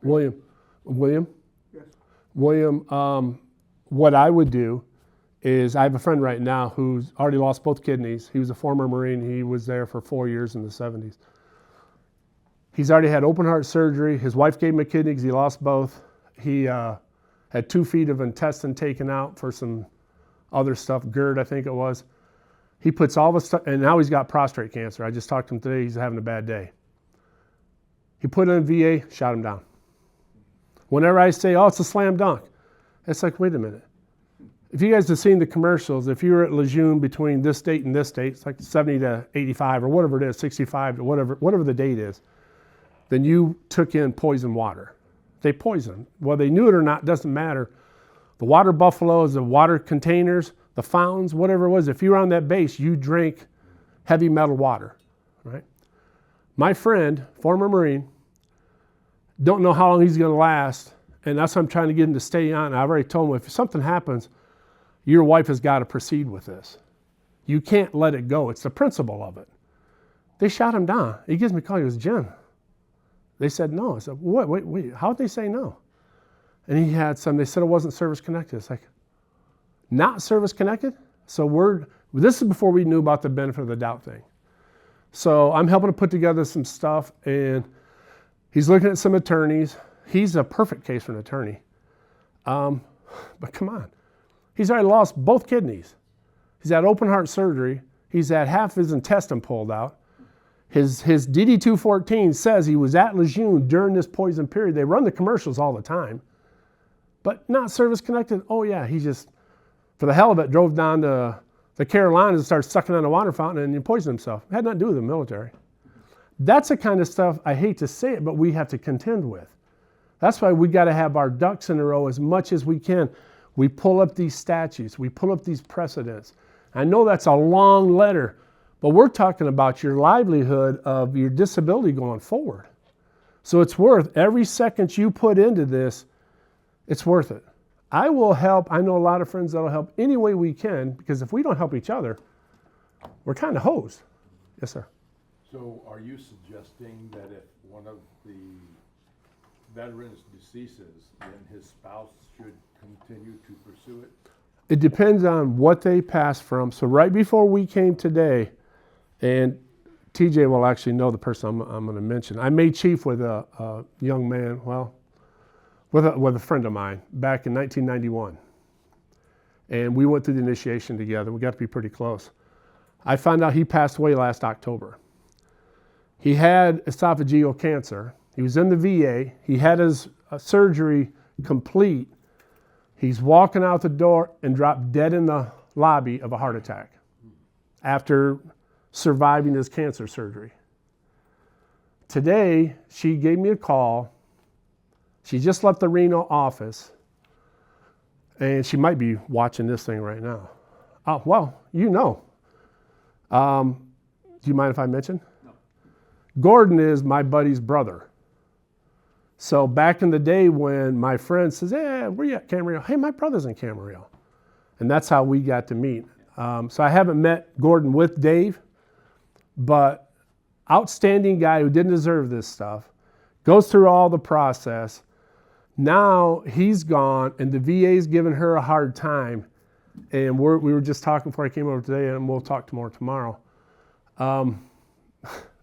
William. William? Yes. William, what I would do is I have a friend right now who's already lost both kidneys. He was a former Marine. He was there for 4 years in the 70s. He's already had open heart surgery. His wife gave him a kidney because he lost both. He had 2 feet of intestine taken out for some other stuff, GERD, I think it was. He puts all the stuff, and now he's got prostate cancer. I just talked to him today. He's having a bad day. He put in VA, shot him down. Whenever I say, oh, it's a slam dunk, it's like, wait a minute. If you guys have seen the commercials, if you're at Lejeune between this date and this date, it's like 70 to 85 or whatever it is, 65 to whatever the date is, then you took in poison water. They poisoned. Whether they knew it or not, doesn't matter. The water buffaloes, the water containers, the fountains, whatever it was, if you were on that base, you drank heavy metal water, right? My friend, former Marine, don't know how long he's going to last, and that's why I'm trying to get him to stay on. I've already told him, if something happens, your wife has got to proceed with this. You can't let it go. It's the principle of it. They shot him down. He gives me a call. He goes, Jen. They said no. I said, wait. How'd they say no? And he had some, they said it wasn't service connected. It's like, not service connected? So this is before we knew about the benefit of the doubt thing. So I'm helping to put together some stuff, and he's looking at some attorneys. He's a perfect case for an attorney. But come on. He's already lost both kidneys. He's had open heart surgery. He's had half his intestine pulled out. His DD-214 says he was at Lejeune during this poison period. They run the commercials all the time. But not service connected. Oh yeah, he just, for the hell of it, drove down to the Carolinas and started sucking on a water fountain and poisoned himself. It had nothing to do with the military. That's the kind of stuff, I hate to say it, but we have to contend with. That's why we got to have our ducks in a row as much as we can. We pull up these statutes. We pull up these precedents. I know that's a long letter, but we're talking about your livelihood of your disability going forward. So it's worth every second you put into this, it's worth it. I will help. I know a lot of friends that will help any way we can, because if we don't help each other, we're kind of hosed. Yes, sir. So are you suggesting that if one of the veterans deceases, then his spouse should continue to pursue it? It depends on what they passed from. So right before we came today, and TJ will actually know the person I'm going to mention. I made chief with a young man, with a friend of mine back in 1991. And we went through the initiation together. We got to be pretty close. I found out he passed away last October. He had esophageal cancer. He was in the VA. He had his surgery complete. He's walking out the door and dropped dead in the lobby of a heart attack after surviving his cancer surgery. Today, she gave me a call. She just left the Reno office, and she might be watching this thing right now. Oh, well, you know. Do you mind if I mention? No. Gordon is my buddy's brother. So back in the day when my friend says, hey, where you at Camarillo? Hey, my brother's in Camarillo. And that's how we got to meet. So I haven't met Gordon with Dave, but outstanding guy who didn't deserve this stuff, goes through all the process. Now he's gone, and the VA's giving her a hard time. And we were just talking before I came over today, and we'll talk more tomorrow.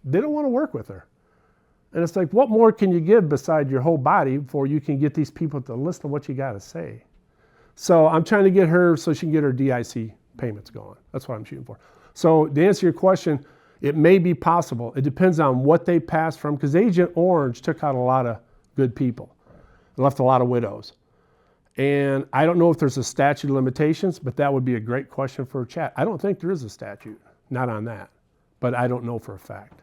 They don't want to work with her. And it's like, what more can you give beside your whole body before you can get these people to listen to what you got to say? So I'm trying to get her so she can get her DIC payments going. That's what I'm shooting for. So to answer your question, it may be possible. It depends on what they passed from, because Agent Orange took out a lot of good people. It left a lot of widows. And I don't know if there's a statute of limitations, but that would be a great question for a chat. I don't think there is a statute, not on that, but I don't know for a fact.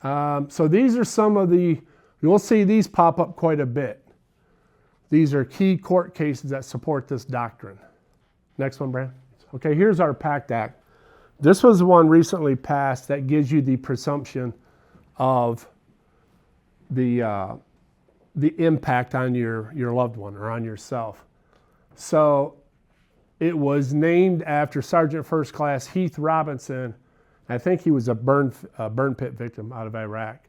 So these are some of you'll see these pop up quite a bit. These are key court cases that support this doctrine. Next one, Brad. Okay, here's our PACT Act. This was one recently passed that gives you the presumption of the impact on your loved one or on yourself. So it was named after Sergeant First Class Heath Robinson. I think he was a burn pit victim out of Iraq.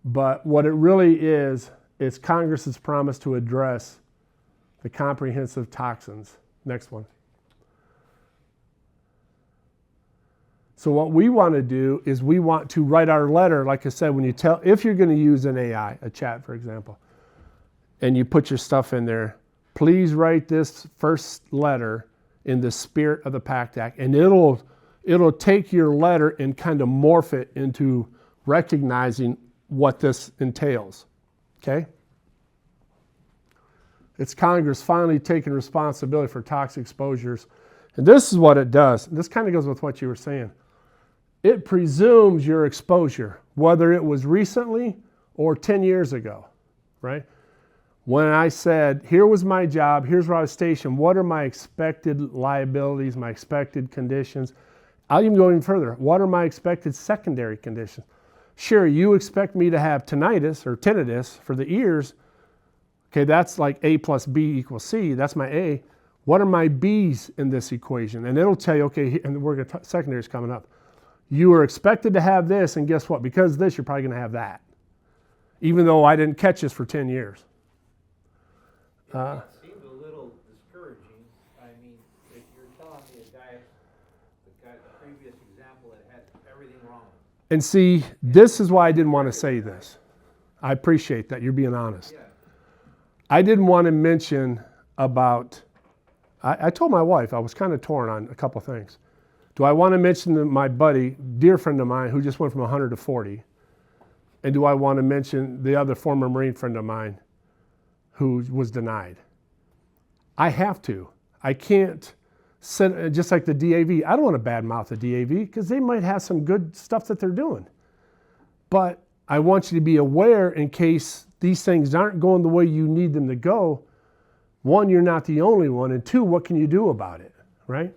But what it really is Congress's promise to address the comprehensive toxins. Next one. So what we want to do is we want to write our letter, like I said, when you if you're going to use an AI, a chat, for example, and you put your stuff in there, please write this first letter in the spirit of the PACT Act, and it'll take your letter and kind of morph it into recognizing what this entails, okay? It's Congress finally taking responsibility for toxic exposures. And this is what it does. This kind of goes with what you were saying. It presumes your exposure, whether it was recently or 10 years ago, right? When I said, here was my job, here's where I was stationed, what are my expected liabilities, my expected conditions? I'll even go even further. What are my expected secondary conditions? Sure, you expect me to have tinnitus or tinnitus for the ears. Okay, that's like A plus B equals C. That's my A. What are my B's in this equation? And it'll tell you, okay, and we're going to secondary is coming up. You are expected to have this, and guess what? Because of this, you're probably going to have that. Even though I didn't catch this for 10 years. It seemed a little discouraging. I mean, if you're telling me a guy, the previous example that had everything wrong. And see, this is why I didn't want to say this. I appreciate that. You're being honest. Yeah. I didn't want to mention about, I told my wife I was kind of torn on a couple things. Do I want to mention my buddy, dear friend of mine, who just went from 100 to 40? And do I want to mention the other former Marine friend of mine who was denied? I have to. I can't sit, just like the DAV. I don't want to badmouth the DAV because they might have some good stuff that they're doing. But I want you to be aware in case these things aren't going the way you need them to go. One, you're not the only one. And two, what can you do about it, right?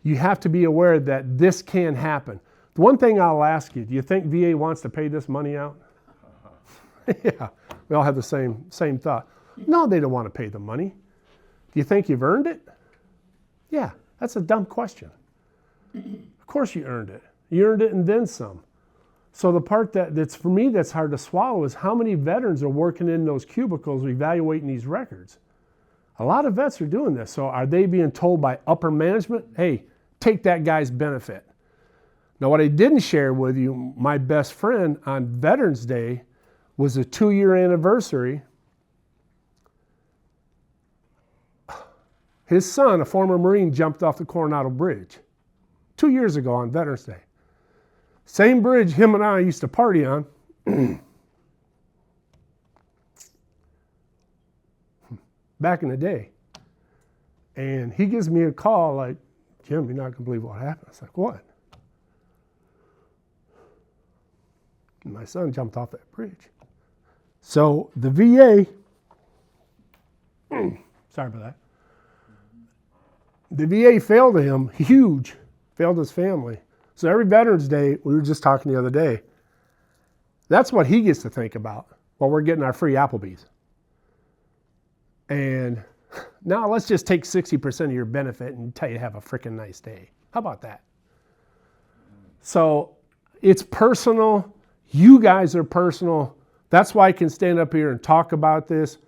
You have to be aware that this can happen. The one thing I'll ask you, do you think VA wants to pay this money out? Yeah, we all have the same thought. No, they don't want to pay the money. Do you think you've earned it? Yeah, that's a dumb question. Of course you earned it. You earned it and then some. So the part that's for me that's hard to swallow is how many veterans are working in those cubicles evaluating these records. A lot of vets are doing this. So are they being told by upper management, hey, take that guy's benefit? Now, what I didn't share with you, my best friend on Veterans Day was a 2-year anniversary. His son, a former Marine, jumped off the Coronado Bridge 2 years ago on Veterans Day. Same bridge him and I used to party on. Back in the day. And he gives me a call like, Jim, you're not going to believe what happened. I was like, what? And my son jumped off that bridge. So the VA, sorry about that. The VA failed him, huge, failed his family. So every Veterans Day, we were just talking the other day, that's what he gets to think about while we're getting our free Applebee's. And now let's just take 60% of your benefit and tell you to have a freaking nice day. How about that? So it's personal. You guys are personal. That's why I can stand up here and talk about this.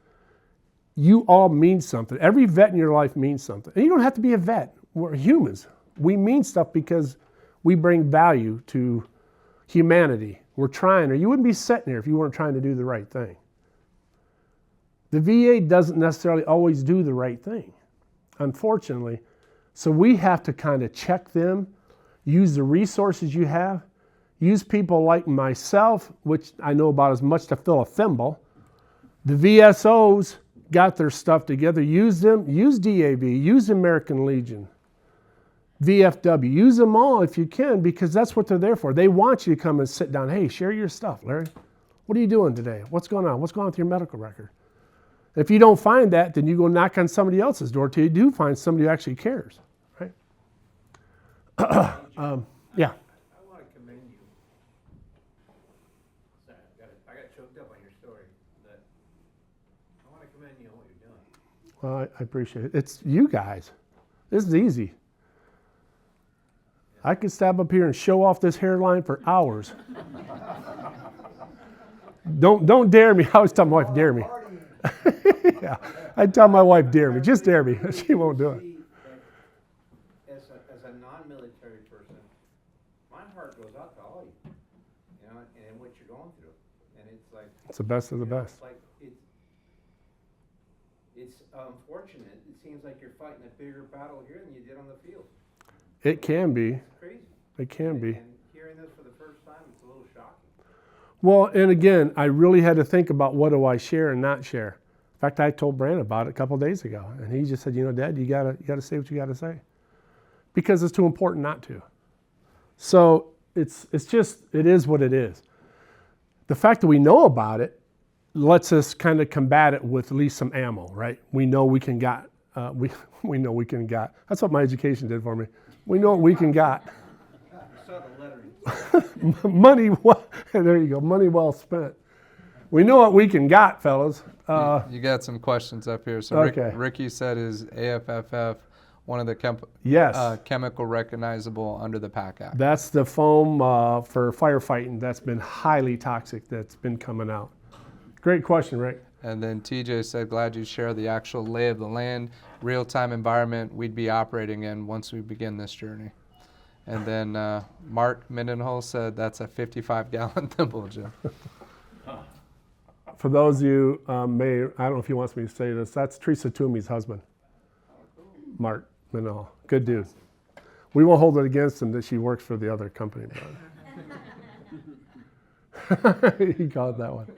You all mean something. Every vet in your life means something. And you don't have to be a vet. We're humans. We mean stuff because we bring value to humanity. We're trying, or you wouldn't be sitting here if you weren't trying to do the right thing. The VA doesn't necessarily always do the right thing, unfortunately. So we have to kind of check them, use the resources you have, use people like myself, which I know about as much to fill a thimble. The VSOs got their stuff together. Use them. Use DAV. Use American Legion. VFW. Use them all if you can because that's what they're there for. They want you to come and sit down. Hey, share your stuff, Larry. What are you doing today? What's going on? What's going on with your medical record? If you don't find that, then you go knock on somebody else's door till you do find somebody who actually cares, right? Yeah. I want to commend you. Sorry, I got choked up on your story. But I want to commend you on what you're doing. Well, I appreciate it. It's you guys. This is easy. I could stand up here and show off this hairline for hours. Don't dare me. I always tell my wife, dare me. Yeah, I tell my wife, dare me. Just dare me. She won't do it. As a non-military person, my heart goes out to all you, and what you're going through. And it's like... It's the best of the best. It's like, it's unfortunate. It seems like you're fighting a bigger battle here than you did on the field. It can be. It's crazy. It can be. And hearing this for the first time, it's a little shocking. Well, and again, I really had to think about what do I share and not share. In fact, I told Brandon about it a couple of days ago, and he just said, Dad, you gotta say what you gotta say, because it's too important not to. So it is what it is. The fact that we know about it lets us kind of combat it with at least some ammo, right? We know we can got. We know we can got. That's what my education did for me. We know what we can got. I saw the lettering. Money, there you go. Money well spent. We know what we can got, fellas. You got some questions up here. So Okay. Ricky said, is AFFF one of the Yes. chemical recognizable under the PAC Act? That's the foam for firefighting that's been highly toxic that's been coming out. Great question, Rick. And then TJ said, glad you share the actual lay of the land, real-time environment we'd be operating in once we begin this journey. And then Mark Mindenhall said, that's a 55-gallon thimble, Jim. For those of you I don't know if he wants me to say this, that's Teresa Toomey's husband, Mark Mindenhall. Good dude. We won't hold it against him that she works for the other company. But he called that one.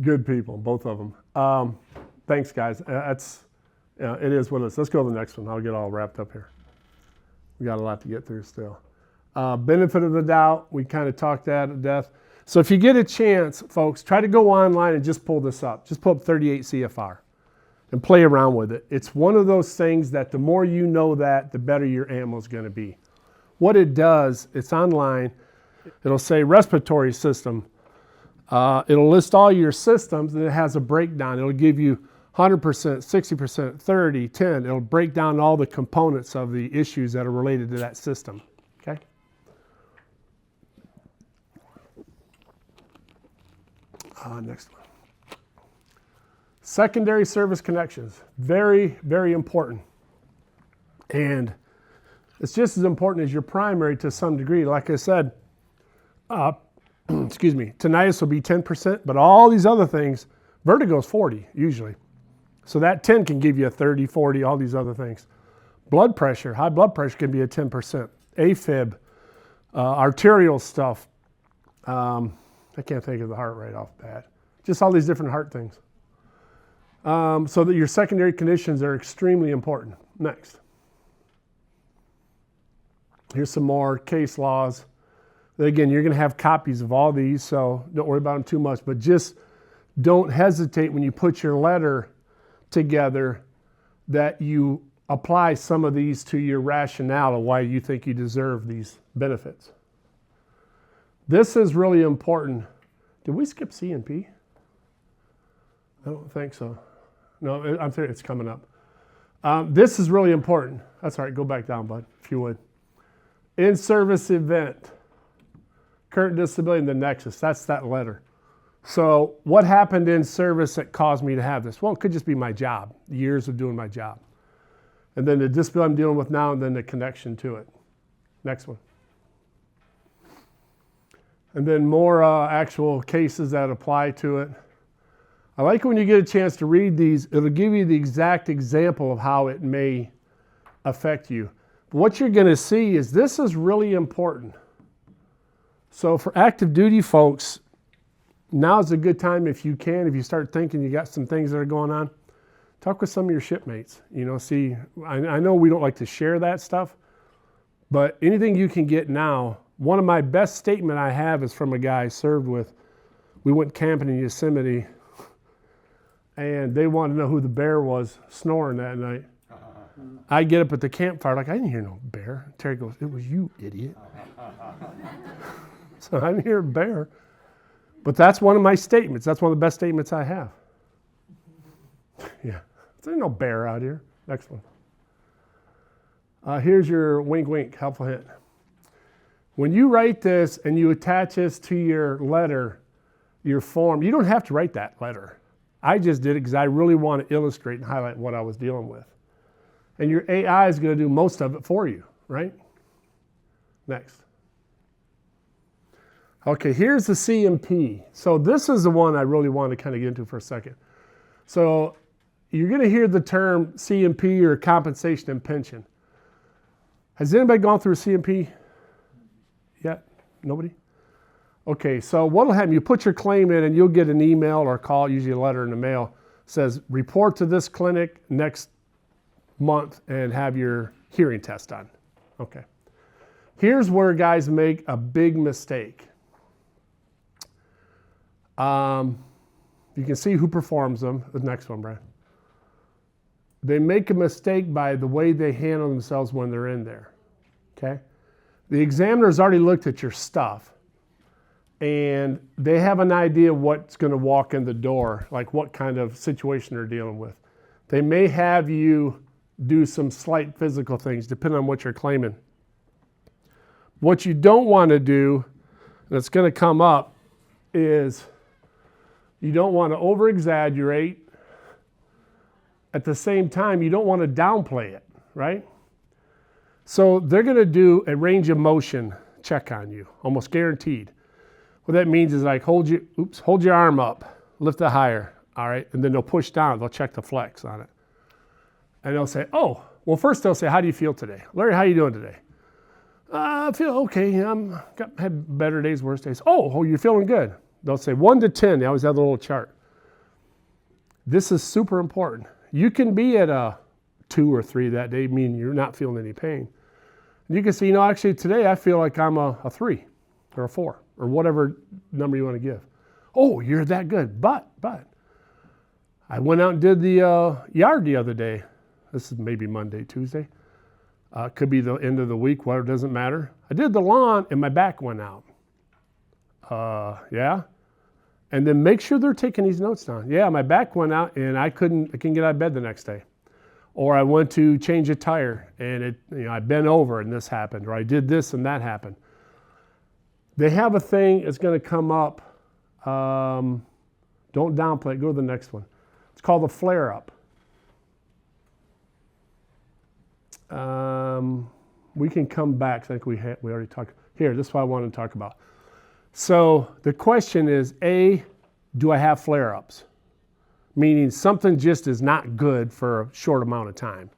Good people, both of them. Thanks, guys. It is what it is. Let's go to the next one. I'll get all wrapped up here. We got a lot to get through still. Benefit of the doubt, we kind of talked that to death. So if you get a chance, folks, try to go online and just pull this up. Just pull up 38 CFR and play around with it. It's one of those things that the more you know that, the better your ammo is going to be. What it does, it's online. It'll say respiratory system. It'll list all your systems, and it has a breakdown. It'll give you 100%, 60%, 30, 10. It'll break down all the components of the issues that are related to that system. Okay? Next one. Secondary service connections. Very, very important. And it's just as important as your primary to some degree. Like I said, excuse me, tinnitus will be 10%, but all these other things, vertigo is 40 usually. So that 10 can give you a 30, 40, all these other things. Blood pressure, high blood pressure can be a 10%. AFib, arterial stuff. I can't think of the heart right off bat. Just all these different heart things. So that your secondary conditions are extremely important. Next. Here's some more case laws. Again, you're going to have copies of all these, so don't worry about them too much. But just don't hesitate when you put your letter together that you apply some of these to your rationale of why you think you deserve these benefits. This is really important. Did we skip C&P? I don't think so. No, I'm sorry, it's coming up. This is really important. That's all right, go back down, bud, if you would. In-service event. Current disability and the nexus, that's that letter. So what happened in service that caused me to have this? Well, it could just be my job, years of doing my job. And then the disability I'm dealing with now, and then the connection to it. Next one. And then more actual cases that apply to it. I like when you get a chance to read these, it'll give you the exact example of how it may affect you. But what you're going to see is this is really important. So for active duty folks, now's a good time if you can, if you start thinking you got some things that are going on, talk with some of your shipmates. See, I know we don't like to share that stuff, but anything you can get now. One of my best statement I have is from a guy I served with. We went camping in Yosemite, and they wanted to know who the bear was snoring that night. I get up at the campfire like, I didn't hear no bear. Terry goes, it was you, idiot. So I didn't hear a bear. But that's one of my statements. That's one of the best statements I have. Yeah, there's no bear out here. Next one. Here's your wink, wink, helpful hint. When you write this and you attach this to your letter, your form, you don't have to write that letter. I just did it because I really want to illustrate and highlight what I was dealing with. And your AI is going to do most of it for you, right? Next. Okay, here's the C&P. So this is the one I really want to kind of get into for a second. So you're going to hear the term C&P or compensation and pension. Has anybody gone through C&P yet? Nobody? Okay, so what'll happen, you put your claim in and you'll get an email or a call, usually a letter in the mail, says report to this clinic next month and have your hearing test done. Okay. Here's where guys make a big mistake. You can see who performs them. The next one, Brian. They make a mistake by the way they handle themselves when they're in there. Okay? The examiner's already looked at your stuff and they have an idea what's going to walk in the door, like what kind of situation they're dealing with. They may have you do some slight physical things depending on what you're claiming. What you don't want to do, and it's going to come up, is you don't want to over-exaggerate. At the same time, you don't want to downplay it, right? So they're going to do a range of motion check on you, almost guaranteed. What that means is like hold your arm up, lift it higher, all right? And then they'll push down, they'll check the flex on it. And they'll say, oh, well first they'll say, how do you feel today? Larry, how are you doing today? I feel okay, had better days, worse days. Oh, you're feeling good. They'll say 1 to 10, they always have a little chart. This is super important. You can be at a 2 or 3 that day, meaning you're not feeling any pain. You can say, actually today I feel like I'm a 3 or a 4 or whatever number you want to give. Oh, you're that good, but I went out and did the yard the other day. This is maybe Monday, Tuesday. Could be the end of the week, whatever, doesn't matter. I did the lawn and my back went out. Yeah. And then make sure they're taking these notes down. Yeah, my back went out and I couldn't get out of bed the next day. Or I went to change a tire and I bent over and this happened. Or I did this and that happened. They have a thing that's going to come up. Don't downplay it. Go to the next one. It's called a flare-up. We can come back. I think we already talked. Here, this is what I wanted to talk about. So the question is, A, do I have flare-ups? Meaning something just is not good for a short amount of time.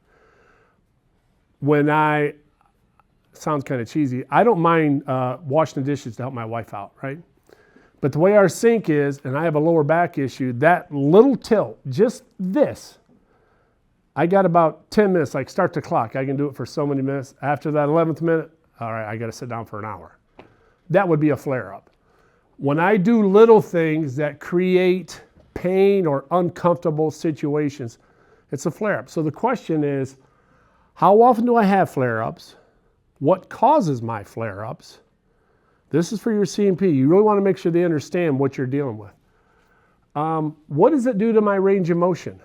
Sounds kind of cheesy, I don't mind washing the dishes to help my wife out, right? But the way our sink is, and I have a lower back issue, that little tilt, just this, I got about 10 minutes, like start the clock. I can do it for so many minutes. After that 11th minute, all right, I got to sit down for an hour. That would be a flare-up. When I do little things that create pain or uncomfortable situations, it's a flare-up. So the question is, how often do I have flare-ups? What causes my flare-ups? This is for your C&P. You really want to make sure they understand what you're dealing with. What does it do to my range of motion?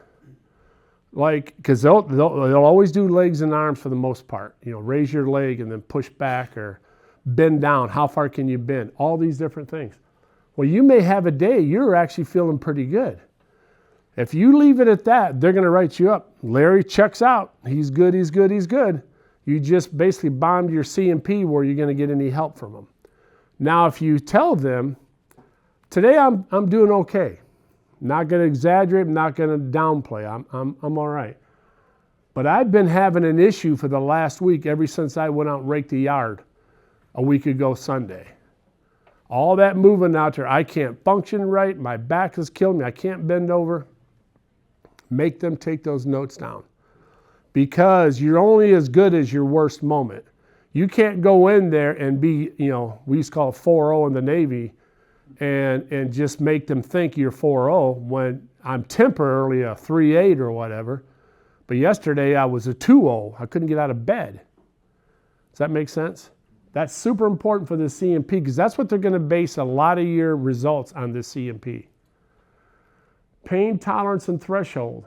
Because they'll always do legs and arms for the most part. Raise your leg and then push back or bend down. How far can you bend? All these different things. Well, you may have a day you're actually feeling pretty good. If you leave it at that, they're going to write you up. Larry checks out. He's good, he's good, he's good. You just basically bombed your C&P where you're going to get any help from them. Now, if you tell them, today I'm doing okay. Not going to exaggerate, I'm not going to downplay. I'm all right. But I've been having an issue for the last week ever since I went out and raked the yard a week ago Sunday. All that moving out there, I can't function right. My back is killing me. I can't bend over. Make them take those notes down. Because you're only as good as your worst moment. You can't go in there and be, we used to call it 4-0 in the Navy, and just make them think you're 4-0 when I'm temporarily a 3-8 or whatever. But yesterday I was a 2-0. I couldn't get out of bed. Does that make sense? That's super important for the C&P because that's what they're going to base a lot of your results on, this C&P. Pain tolerance and threshold.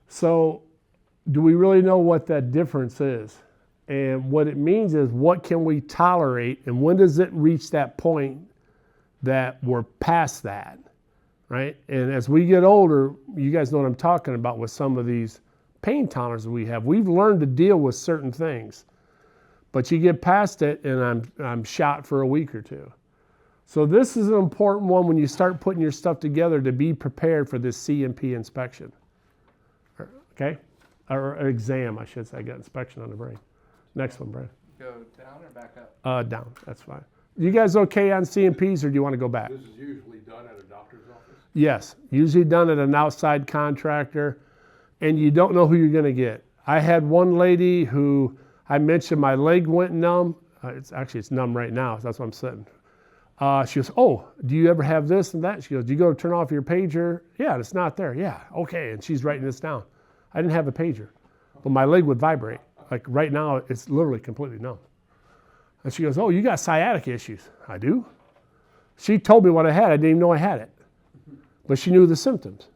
So do we really know what that difference is? And what it means is, what can we tolerate and when does it reach that point that we're past that, right? And as we get older, you guys know what I'm talking about with some of these pain tolerances we have. We've learned to deal with certain things, but you get past it and I'm shot for a week or two. So this is an important one when you start putting your stuff together to be prepared for this C&P inspection, okay? Or exam, I should say. I got inspection on the brain. Next one, Brad. Go down or back up? Down, that's fine. You guys okay on C&Ps, or do you want to go back? This is usually done at a doctor's office? Yes, usually done at an outside contractor, and you don't know who you're going to get. I had one lady who I mentioned my leg went numb. It's numb right now, so that's why I'm sitting. She goes, oh, do you ever have this and that? She goes, do you go to turn off your pager? Yeah, it's not there. Yeah, okay, and she's writing this down. I didn't have a pager, but my leg would vibrate. Like right now, it's literally completely numb. And she goes, oh, you got sciatic issues. I do. She told me what I had. I didn't even know I had it. But she knew the symptoms.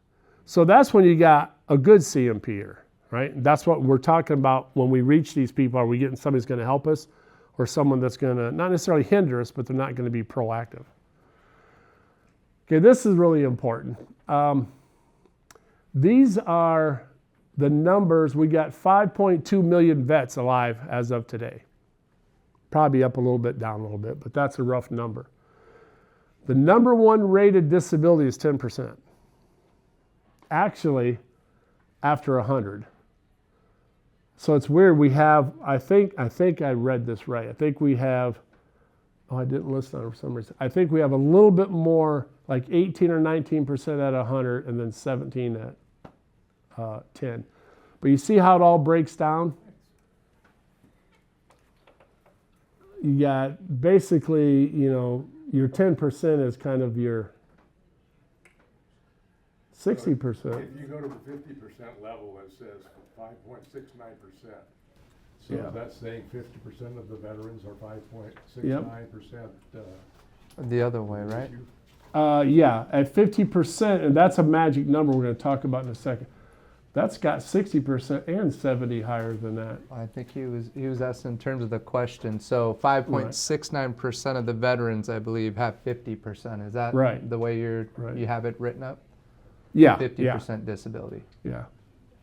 So that's when you got a good C&P'er, right? That's what we're talking about when we reach these people. Are we getting somebody who's going to help us, or someone that's going to not necessarily hinder us, but they're not going to be proactive? Okay, this is really important. These are the numbers. We got 5.2 million vets alive as of today. Probably up a little bit, down a little bit, but that's a rough number. The number one rated disability is 10%. Actually, after 100. So it's weird. We have, I think I read this right. I think we have, I didn't list on it for some reason. I think we have a little bit more, like 18 or 19% at 100, and then 17 at 10. But you see how it all breaks down? You got basically, your 10% is kind of your 60%. If you go to the 50% level, it says 5.69%. So Yeah. that's saying 50% of the veterans are 5.69%. The other way, right? Yeah, at 50%, and that's a magic number we're going to talk about in a second. That's got 60% and 70 higher than that. I think he was asked in terms of the question. So 5.69% of the veterans, I believe, have 50%. Is that Right. the way Right. you have it written up? Yeah, 50% disability. yeah.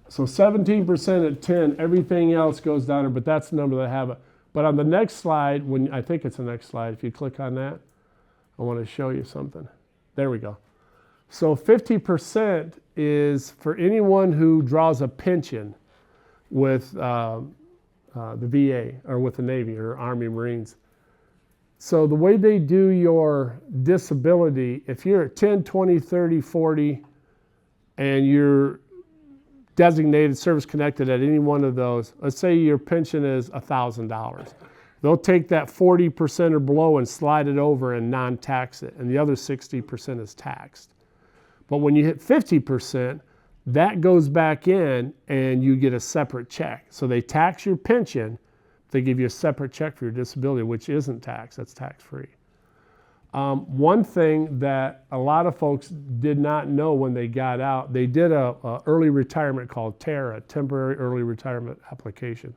So 17% at 10, everything else goes down there, but that's the number that have it. But on the next slide, I think it's the next slide, if you click on that, I want to show you something. There we go. So 50% is for anyone who draws a pension with the VA or with the Navy or Army Marines. So the way they do your disability, if you're at 10, 20, 30, 40, and you're designated service connected at any one of those, let's say your pension is $1,000. They'll take that 40% or below and slide it over and non-tax it, and the other 60% is taxed. But when you hit 50%, that goes back in and you get a separate check. So they tax your pension, they give you a separate check for your disability, which isn't taxed, that's tax-free. One thing that a lot of folks did not know when they got out, they did a early retirement called TARA, Temporary Early Retirement Application.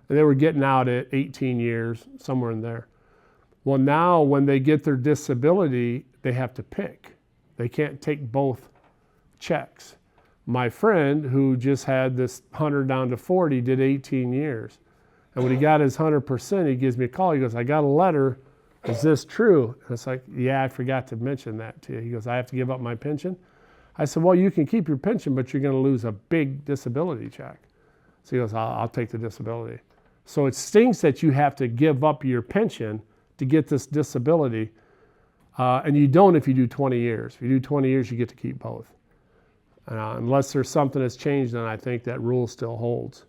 And they were getting out at 18 years, somewhere in there. Well, now when they get their disability, they have to pick. They can't take both checks. My friend, who just had this 100 down to 40, did 18 years. And when he got his 100%, he gives me a call. He goes, I got a letter. Is this true? And it's like, yeah, I forgot to mention that to you. He goes, I have to give up my pension? I said, well, you can keep your pension, but you're going to lose a big disability check. So he goes, I'll take the disability. So it stinks that you have to give up your pension to get this disability. And you don't if you do 20 years. If you do 20 years, you get to keep both. Unless there's something that's changed, then I think that rule still holds.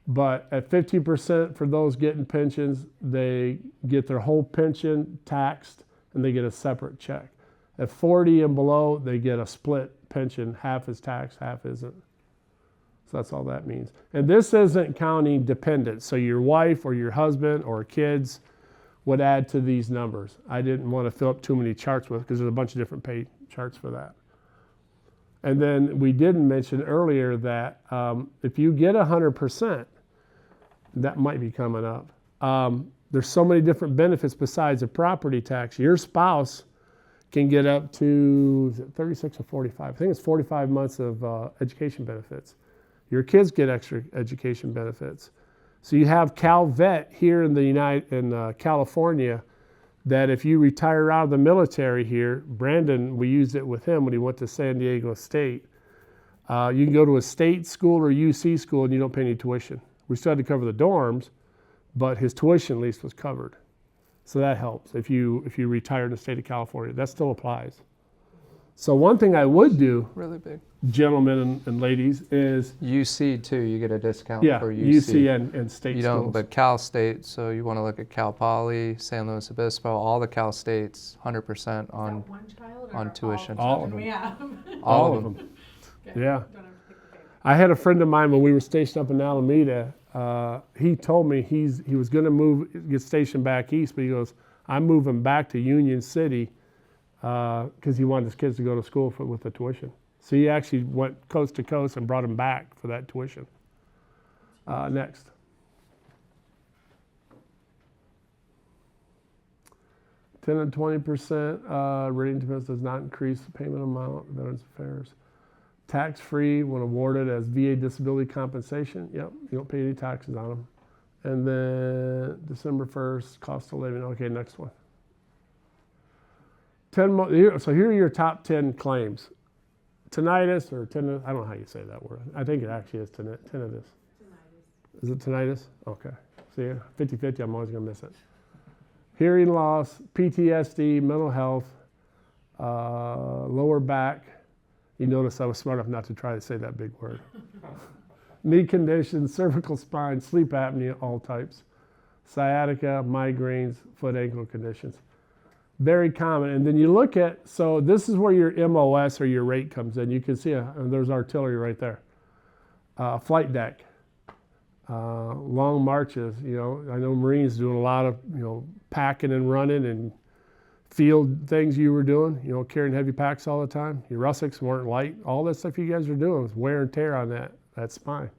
But at 50% for those getting pensions, they get their whole pension taxed and they get a separate check. At 40 and below, they get a split pension. Half is taxed, half isn't. So that's all that means. And this isn't counting dependents. So your wife or your husband or kids would add to these numbers. I didn't want to fill up too many charts with because there's a bunch of different pay charts for that. And then we didn't mention earlier that if you get 100%, that might be coming up. There's so many different benefits besides the property tax. Your spouse can get up to 36 or 45. I think it's 45 months of education benefits. Your kids get extra education benefits. So you have CalVet here in California that if you retire out of the military here, Brandon, we used it with him when he went to San Diego State. You can go to a state school or UC school and you don't pay any tuition. We still had to cover the dorms, but his tuition at least was covered. So that helps if you retire in the state of California. That still applies. So one thing I would do, Really big. gentlemen and ladies, is UC too, you get a discount yeah, for UC. UC and state You don't, schools. but Cal State, so you want to look at Cal Poly, San Luis Obispo, all the Cal States, 100% on One child on tuition. All All of of them. we have. all of them. Okay, Yeah. don't have to pick the favorite. I had a friend of mine when we were stationed up in Alameda. He told me he was going to get stationed back east, but he goes, "I'm moving back to Union City because he wanted his kids to go to school with the tuition." So he actually went coast to coast and brought them back for that tuition. Next. $10 and 20% rating defense does not increase the payment amount. Veterans Affairs. Tax-free when awarded as VA disability compensation. Yep, you don't pay any taxes on them. And then December 1st, cost of living. Okay, next one. So here are your top 10 claims. Tinnitus or tinnitus, I don't know how you say that word. I think it actually is tinnitus. Is it tinnitus? Okay. See, 50-50, I'm always going to miss it. Hearing loss, PTSD, mental health, lower back. You notice I was smart enough not to try to say that big word. Knee conditions, cervical spine, sleep apnea, all types. Sciatica, migraines, foot ankle conditions. Very common. And then you look at, so this is where your MOS or your rate comes in. You can see there's artillery right there. Flight deck, long marches. You know, I know Marines doing a lot of, packing and running and field things you were doing, carrying heavy packs all the time. Your russacks weren't light. All that stuff you guys were doing was wear and tear on that spine.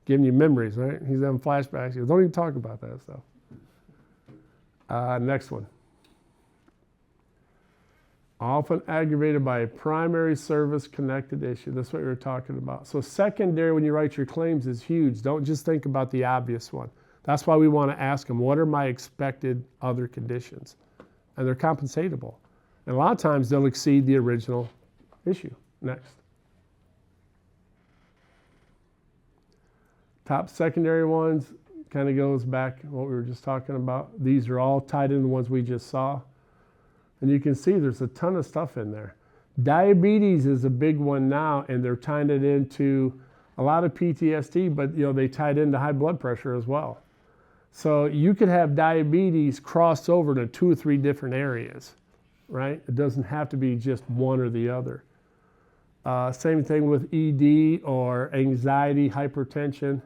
Giving you memories, right? He's having flashbacks. He goes, don't even talk about that stuff. Next one. Often aggravated by a primary service connected issue. That's what we were talking about. So secondary, when you write your claims, is huge. Don't just think about the obvious one. That's why we want to ask them, what are my expected other conditions? And they're compensatable. And a lot of times they'll exceed the original issue. Next. Top secondary ones kind of goes back to what we were just talking about. These are all tied into the ones we just saw. And you can see there's a ton of stuff in there. Diabetes is a big one now, and they're tying it into a lot of PTSD, but they tied into high blood pressure as well. So you could have diabetes cross over to 2 or 3 different areas, right? It doesn't have to be just one or the other. Same thing with ED or anxiety, hypertension.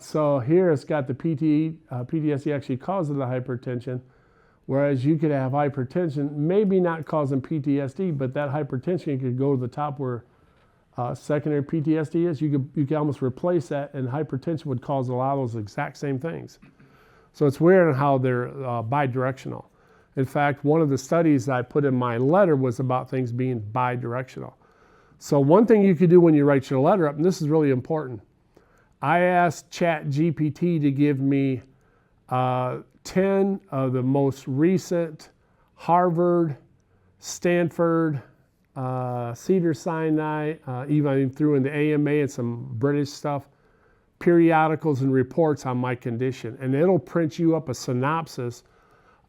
So here it's got the PTSD actually causing the hypertension, whereas you could have hypertension, maybe not causing PTSD, but that hypertension could go to the top where secondary PTSD is. You could almost replace that, and hypertension would cause a lot of those exact same things. So it's weird how they're bidirectional. In fact, one of the studies I put in my letter was about things being bidirectional. So one thing you could do when you write your letter up, and this is really important, I asked ChatGPT to give me 10 of the most recent Harvard, Stanford, Cedars-Sinai, even threw in the AMA and some British stuff, periodicals and reports on my condition. And it'll print you up a synopsis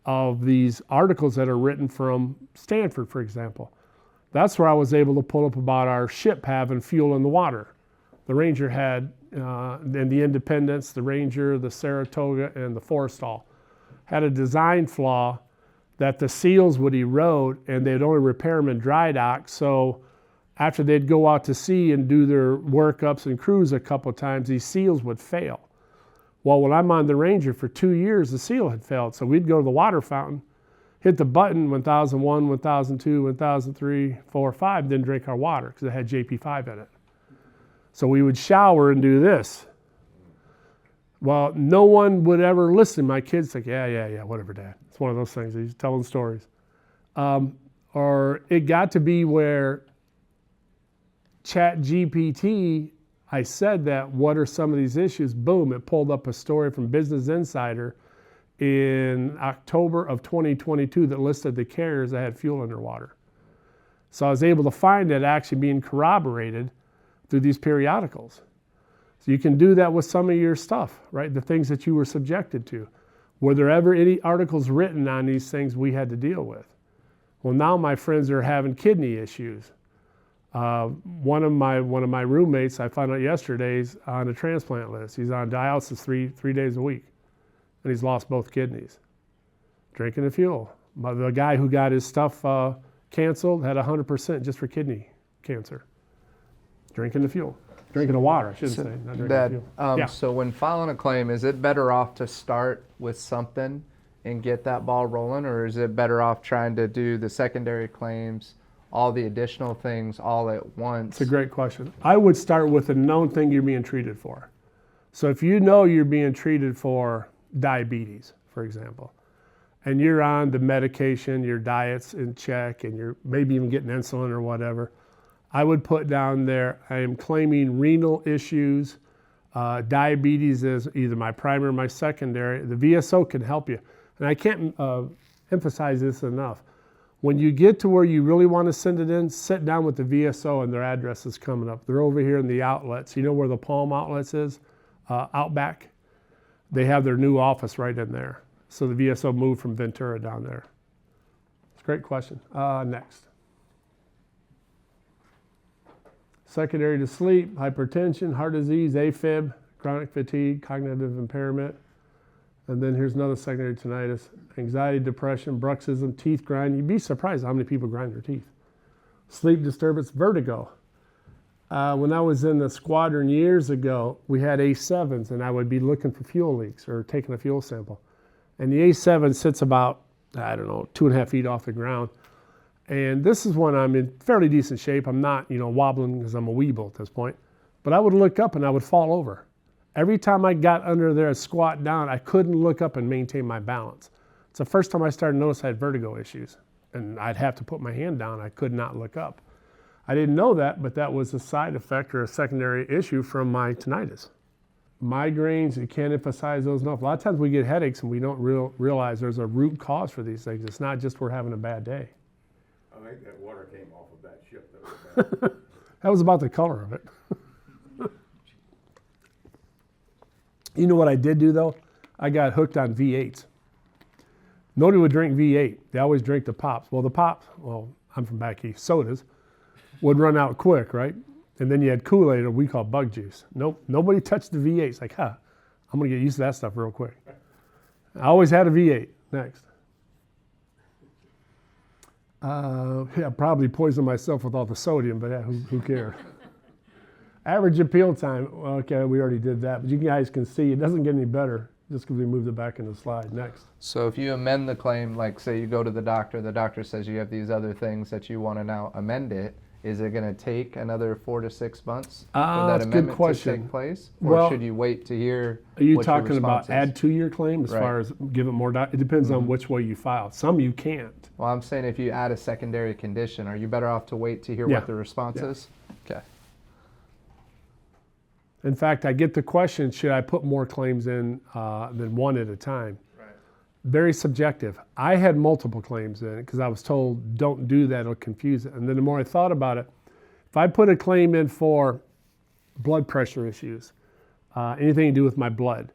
of these articles that are written from Stanford, for example. That's where I was able to pull up about our ship having fuel in the water. The Ranger had, and the Independence, the Ranger, the Saratoga, and the Forrestal had a design flaw that the seals would erode and they'd only repair them in dry dock. So after they'd go out to sea and do their workups and cruise a couple of times, these seals would fail. Well, when I'm on the Ranger for 2 years, the seal had failed. So we'd go to the water fountain, hit the button 1001, 1002, 1003, 4, 5, then drink our water because it had JP5 in it. So we would shower and do this. Well, no one would ever listen. My kids think, yeah, whatever, Dad. It's one of those things. He's telling stories. Or it got to be where ChatGPT, I said that, what are some of these issues? Boom, it pulled up a story from Business Insider in October of 2022 that listed the carriers that had fuel underwater. So I was able to find it actually being corroborated through these periodicals. So you can do that with some of your stuff, right? The things that you were subjected to. Were there ever any articles written on these things we had to deal with? Well, now my friends are having kidney issues. One of my roommates, I found out yesterday, is on a transplant list. He's on dialysis three days a week, and he's lost both kidneys. Drinking the fuel. The guy who got his stuff canceled had 100% just for kidney cancer. Drinking the fuel. Drinking the water, I shouldn't say, not drinking the fuel. Yeah. So when filing a claim, is it better off to start with something and get that ball rolling, or is it better off trying to do the secondary claims, all the additional things all at once? It's a great question. I would start with a known thing you're being treated for. So if you know you're being treated for diabetes, for example, and you're on the medication, your diet's in check, and you're maybe even getting insulin or whatever, I would put down there, I am claiming renal issues. Diabetes is either my primary or my secondary. The VSO can help you. And I can't emphasize this enough. When you get to where you really want to send it in, sit down with the VSO and their address is coming up. They're over here in the outlets. You know where the Palm Outlets is? Outback. They have their new office right in there. So the VSO moved from Ventura down there. It's a great question. Next. Secondary to sleep, hypertension, heart disease, AFib, chronic fatigue, cognitive impairment. And then here's another secondary tinnitus, anxiety, depression, bruxism, teeth grind. You'd be surprised how many people grind their teeth. Sleep disturbance, vertigo. When I was in the squadron years ago, we had A7s and I would be looking for fuel leaks or taking a fuel sample. And the A7 sits about, 2.5 feet off the ground. And this is when I'm in fairly decent shape. I'm not, wobbling because I'm a weeble at this point. But I would look up and I would fall over. Every time I got under there and squat down, I couldn't look up and maintain my balance. It's the first time I started to notice I had vertigo issues. And I'd have to put my hand down. I could not look up. I didn't know that, but that was a side effect or a secondary issue from my tinnitus. Migraines, you can't emphasize those enough. A lot of times we get headaches and we don't realize there's a root cause for these things. It's not just we're having a bad day. I think that water came off of that ship that was bad. That was about the color of it. You know what I did do though? I got hooked on V8s. Nobody would drink V8. They always drink the pops. Well, the pops, I'm from back east, sodas would run out quick, right? And then you had Kool-Aid, or we call bug juice. Nope, nobody touched the V8s. Like, I'm gonna get used to that stuff real quick. I always had a V8. Next. Probably poisoned myself with all the sodium, but who cares? Average appeal time. Okay, we already did that, but you guys can see it doesn't get any better just because we moved it back in the slide. Next. So if you amend the claim, like say you go to the doctor says you have these other things that you want to now amend it, is it going to take another 4 to 6 months for that That's a good amendment question. to take place? Or should you wait to hear Are you what your talking about response is? add to your claim as Right. far as give it more? It depends on which way you file. Some you can't. Well, I'm saying if you add a secondary condition, are you better off to wait to hear Yeah. what the response Yeah. is? Okay. In fact, I get the question, should I put more claims in than one at a time? Right. Very subjective. I had multiple claims in it because I was told, don't do that, it'll confuse it. And then the more I thought about it, if I put a claim in for blood pressure issues, anything to do with my blood,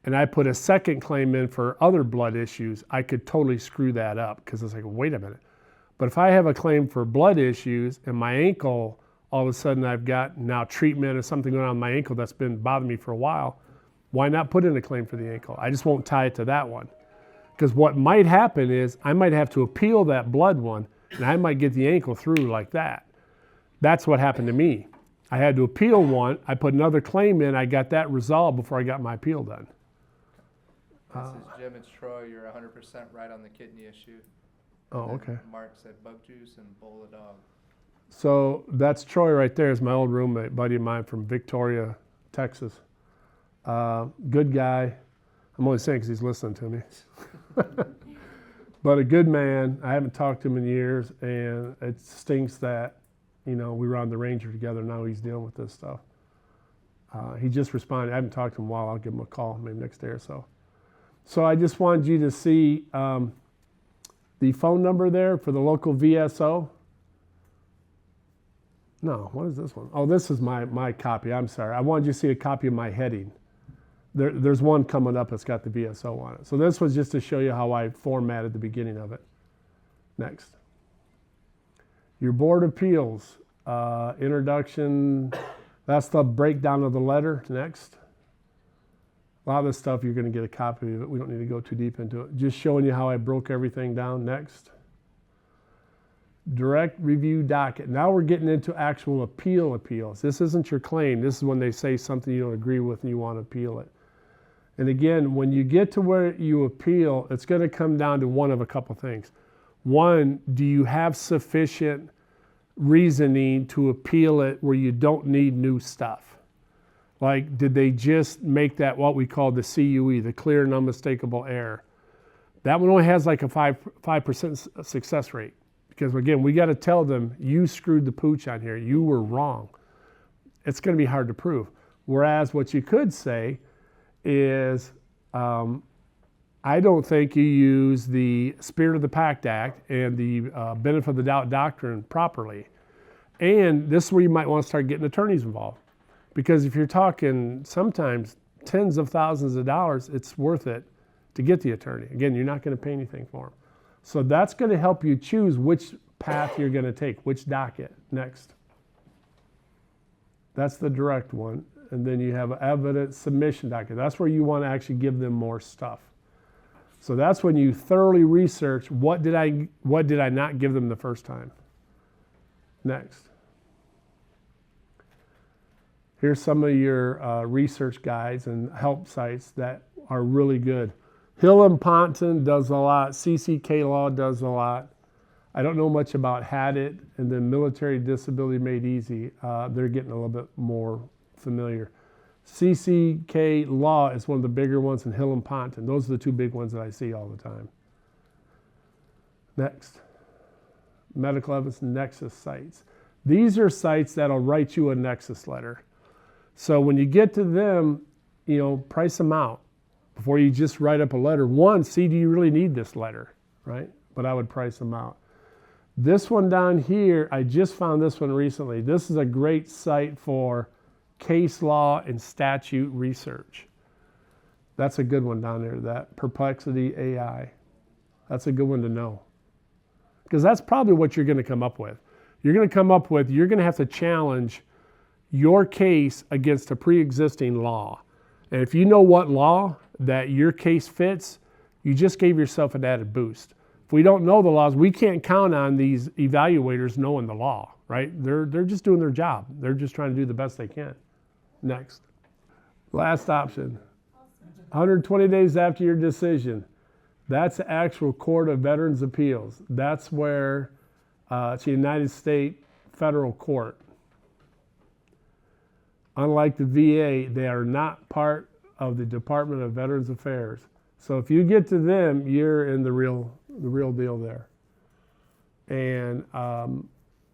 and I put a second claim in for other blood issues, I could totally screw that up because it's like, wait a minute. But if I have a claim for blood issues and my ankle, all of a sudden I've got now treatment or something going on with my ankle that's been bothering me for a while, why not put in a claim for the ankle? I just won't tie it to that one. Because what might happen is I might have to appeal that blood one and I might get the ankle through like that. That's what happened to me. I had to appeal one, I put another claim in, I got that resolved before I got my appeal done. This is Jim, it's Troy. You're 100% right on the kidney issue. Oh, okay. Mark said bug juice and bowl of dog. So that's Troy right there, is my old roommate, buddy of mine from Victoria, Texas. Good guy. I'm only saying because he's listening to me. But a good man. I haven't talked to him in years, and it stinks that, we were on the Ranger together. Now he's dealing with this stuff. He just responded. I haven't talked to him in a while. I'll give him a call maybe next day or so. So I just wanted you to see the phone number there for the local VSO. No, what is this one? Oh, this is my copy. I'm sorry. I wanted you to see a copy of my heading. There's one coming up that's got the VSO on it. So this was just to show you how I formatted the beginning of it. Next. Your board appeals, introduction, that's the breakdown of the letter. Next. A lot of this stuff, you're going to get a copy of it. We don't need to go too deep into it. Just showing you how I broke everything down. Next. Direct review docket. Now we're getting into actual appeals. This isn't your claim. This is when they say something you don't agree with and you want to appeal it. And again, when you get to where you appeal, it's going to come down to one of a couple things. One, do you have sufficient reasoning to appeal it where you don't need new stuff? Like, did they just make that what we call the CUE, the clear and unmistakable error? That one only has like a 5% success rate. Because again, we got to tell them, you screwed the pooch on here. You were wrong. It's going to be hard to prove. Whereas what you could say is, I don't think you use the Spirit of the Pact Act and the benefit of the doubt doctrine properly. And this is where you might want to start getting attorneys involved. Because if you're talking sometimes tens of thousands of dollars, it's worth it to get the attorney. Again, you're not going to pay anything for them. So that's going to help you choose which path you're going to take, which docket. Next. That's the direct one. And then you have evidence submission docket. That's where you want to actually give them more stuff. So that's when you thoroughly research what did I not give them the first time. Next. Here's some of your research guides and help sites that are really good. Hill and Ponton does a lot. CCK Law does a lot. I don't know much about Had It, and then Military Disability Made Easy. They're getting a little bit more familiar. CCK Law is one of the bigger ones, and Hill and Ponton. Those are the two big ones that I see all the time. Next. Medical Evidence Nexus sites. These are sites that'll write you a Nexus letter. So when you get to them, price them out. Before you just write up a letter, one, see, do you really need this letter, right? But I would price them out. This one down here, I just found this one recently. This is a great site for case law and statute research. That's a good one down there, that Perplexity AI. That's a good one to know. Because that's probably what you're going to come up with. You're going to have to challenge your case against a pre-existing law. And if you know what law that your case fits, you just gave yourself an added boost. If we don't know the laws, we can't count on these evaluators knowing the law, right? They're just doing their job. They're just trying to do the best they can. Next. Last option. 120 days after your decision. That's the actual Court of Veterans Appeals. That's where it's the United States Federal Court. Unlike the VA, they are not part of the Department of Veterans Affairs. So if you get to them, you're in the real deal there. And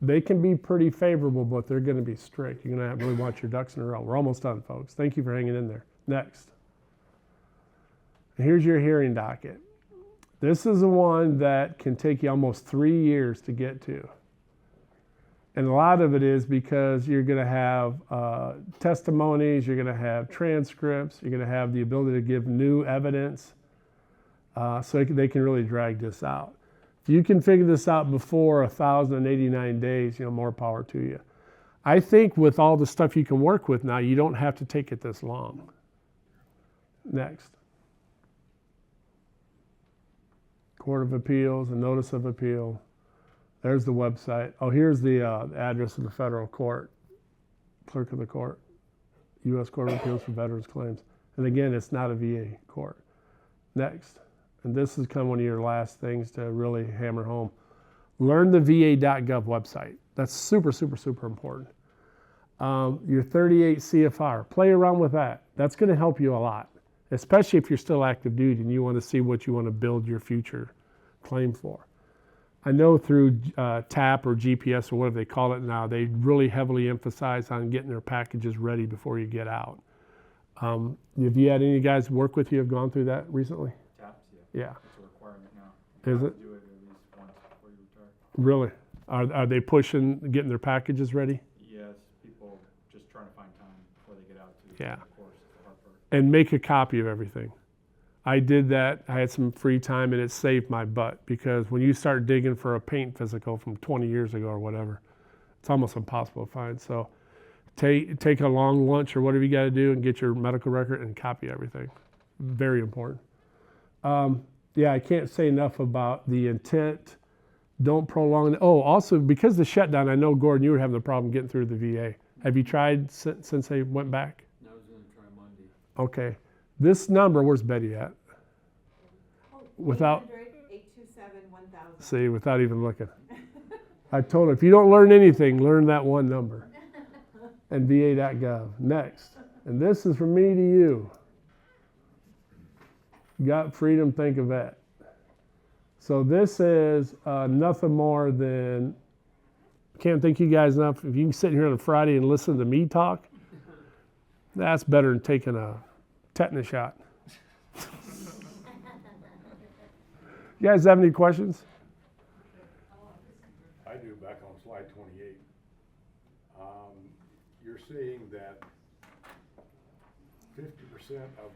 they can be pretty favorable, but they're going to be strict. You're going to have to really watch your ducks in a row. We're almost done, folks. Thank you for hanging in there. Next. Here's your hearing docket. This is the one that can take you almost 3 years to get to. And a lot of it is because you're going to have testimonies, you're going to have transcripts, you're going to have the ability to give new evidence, so they can really drag this out. If you can figure this out before 1,089 days, more power to you. I think with all the stuff you can work with now, you don't have to take it this long. Next. Court of Appeals, a notice of appeal. There's the website. Oh, here's the address of the federal court, clerk of the court, U.S. Court of Appeals for Veterans Claims. And again, it's not a VA court. Next, and this is kind of one of your last things to really hammer home. Learn the VA.gov website. That's super, super, super important. Your 38 CFR, play around with that. That's going to help you a lot, especially if you're still active duty and you want to see what you want to build your future claim for. I know through TAP or GPS or whatever they call it now, they really heavily emphasize on getting their packages ready before you get out. Have you had any guys work with you have gone through that recently? TAPs, Yeah. It's a requirement now. Is You it? have to do it at least once before you retire. Really? Are they pushing, getting their packages ready? Yes, people just trying to find time before they get out to Yeah. the course. It's the hard part. and make a copy of everything. I did that. I had some free time and it saved my butt, because when you start digging for a paint physical from 20 years ago or whatever, it's almost impossible to find. So take a long lunch or whatever you got to do and get your medical record and copy everything. Very important. Yeah, I can't say enough about the intent. Don't prolong it. Oh, also, because of the shutdown, I know, Gordon, you were having a problem getting through the VA. Have you tried since they went back? I was gonna try Monday. Okay. This number, where's Betty at? Without, 827-1000. see, without even looking. I told her, if you don't learn anything, learn that one number. And VA.gov. Next. And this is from me to you. Got freedom, think of that. So this is nothing more than, can't thank you guys enough. If you can sit here on a Friday and listen to me talk, that's better than taking a tetanus shot. You guys have any questions? I do, back on slide 28. You're saying that 50% of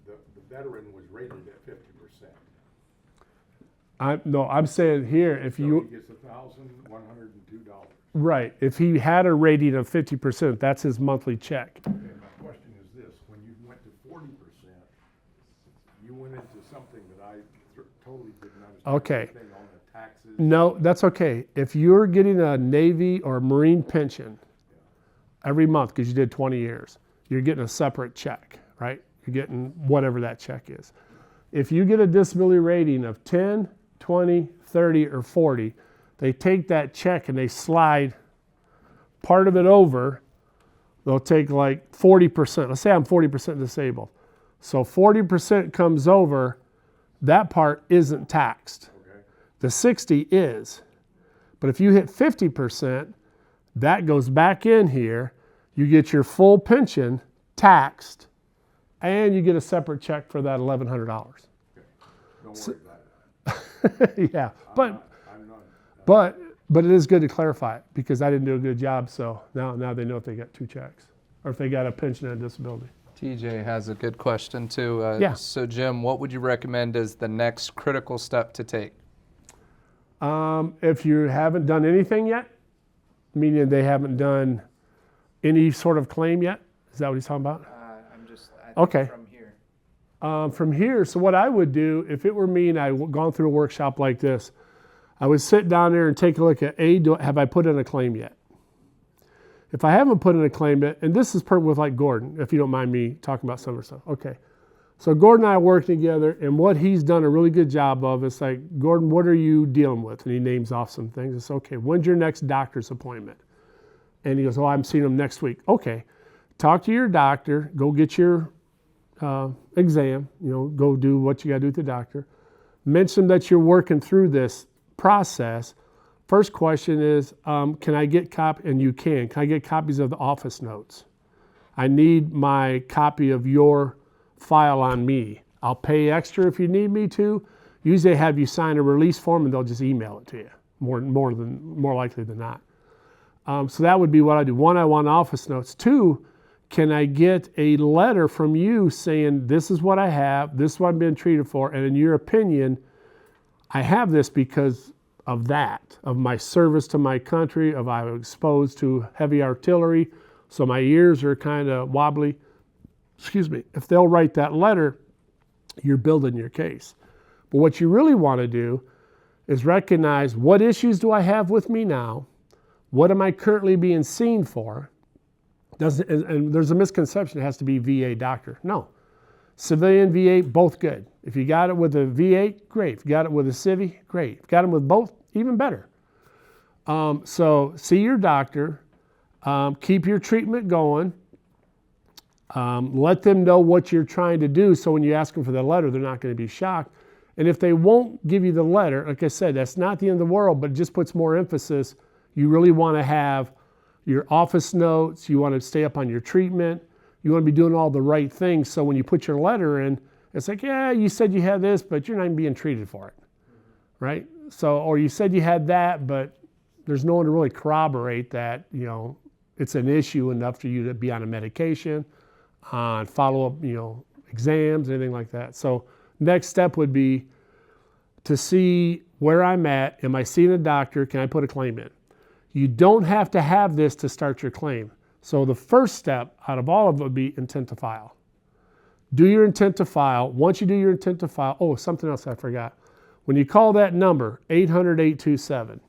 the veteran was rated at 50%. No, I'm saying here, if So you, he gets $1,102. right, if he had a rating of 50%, that's his monthly check. Okay, my question is this, when you went to 40%, you went into something that I totally didn't understand. Okay. Anything on the taxes. No, that's okay. If you're getting a Navy or Marine pension every month because you did 20 years, you're getting a separate check, right? You're getting whatever that check is. If you get a disability rating of 10, 20, 30, or 40, they take that check and they slide part of it over. They'll take like 40%. Let's say I'm 40% disabled. So 40% comes over, that part isn't taxed. Okay. The 60 is. But if you hit 50%, that goes back in here. You get your full pension taxed, and you get a separate check for that $1,100. Don't worry about it. Yeah, but I'm not. but it is good to clarify it, because I didn't do a good job. So now they know if they got two checks or if they got a pension and a disability. TJ has a good question too. Yeah. So Jim, what would you recommend as the next critical step to take? If you haven't done anything yet, meaning they haven't done any sort of claim yet, is that what he's talking about? Okay. From here. From here, so what I would do, if it were me and I'd gone through a workshop like this, I would sit down there and take a look at, have I put in a claim yet? If I haven't put in a claim yet, and this is with like Gordon, if you don't mind me talking about some of the stuff. Okay. So Gordon and I are working together, and what he's done a really good job of is like, Gordon, what are you dealing with? And he names off some things. It's okay, when's your next doctor's appointment? And he goes, oh, I'm seeing him next week. Okay, talk to your doctor, go get your exam, go do what you gotta do with the doctor. Mention that you're working through this process. First question is, can I get and you can I get copies of the office notes? I need my copy of your file on me. I'll pay extra if you need me to. Usually they have you sign a release form and they'll just email it to you, more likely than not. So that would be what I do. One, I want office notes. Two, can I get a letter from you saying, this is what I have, this is what I'm being treated for, and in your opinion, I have this because of that, of my service to my country, of I was exposed to heavy artillery, so my ears are kind of wobbly. Excuse me. If they'll write that letter, you're building your case. But what you really want to do is recognize, what issues do I have with me now? What am I currently being seen for? And there's a misconception it has to be VA doctor. No. Civilian, VA, both good. If you got it with a VA, great. If you got it with a Civi, great. If you got them with both, even better. So see your doctor. Keep your treatment going. Let them know what you're trying to do, so when you ask them for the letter, they're not going to be shocked. And if they won't give you the letter, like I said, that's not the end of the world, but it just puts more emphasis. You really want to have your office notes. You want to stay up on your treatment. You want to be doing all the right things, so when you put your letter in, it's like, yeah, you said you had this, but you're not even being treated for it, right? So, or you said you had that, but there's no one to really corroborate that, it's an issue enough for you to be on a medication. on follow-up, exams, anything like that. So next step would be to see where I'm at. Am I seeing a doctor? Can I put a claim in? You don't have to have this to start your claim. So the first step out of all of it would be intent to file. Do your intent to file. Once you do your intent to file, oh, something else I forgot. When you call that number, 800-827,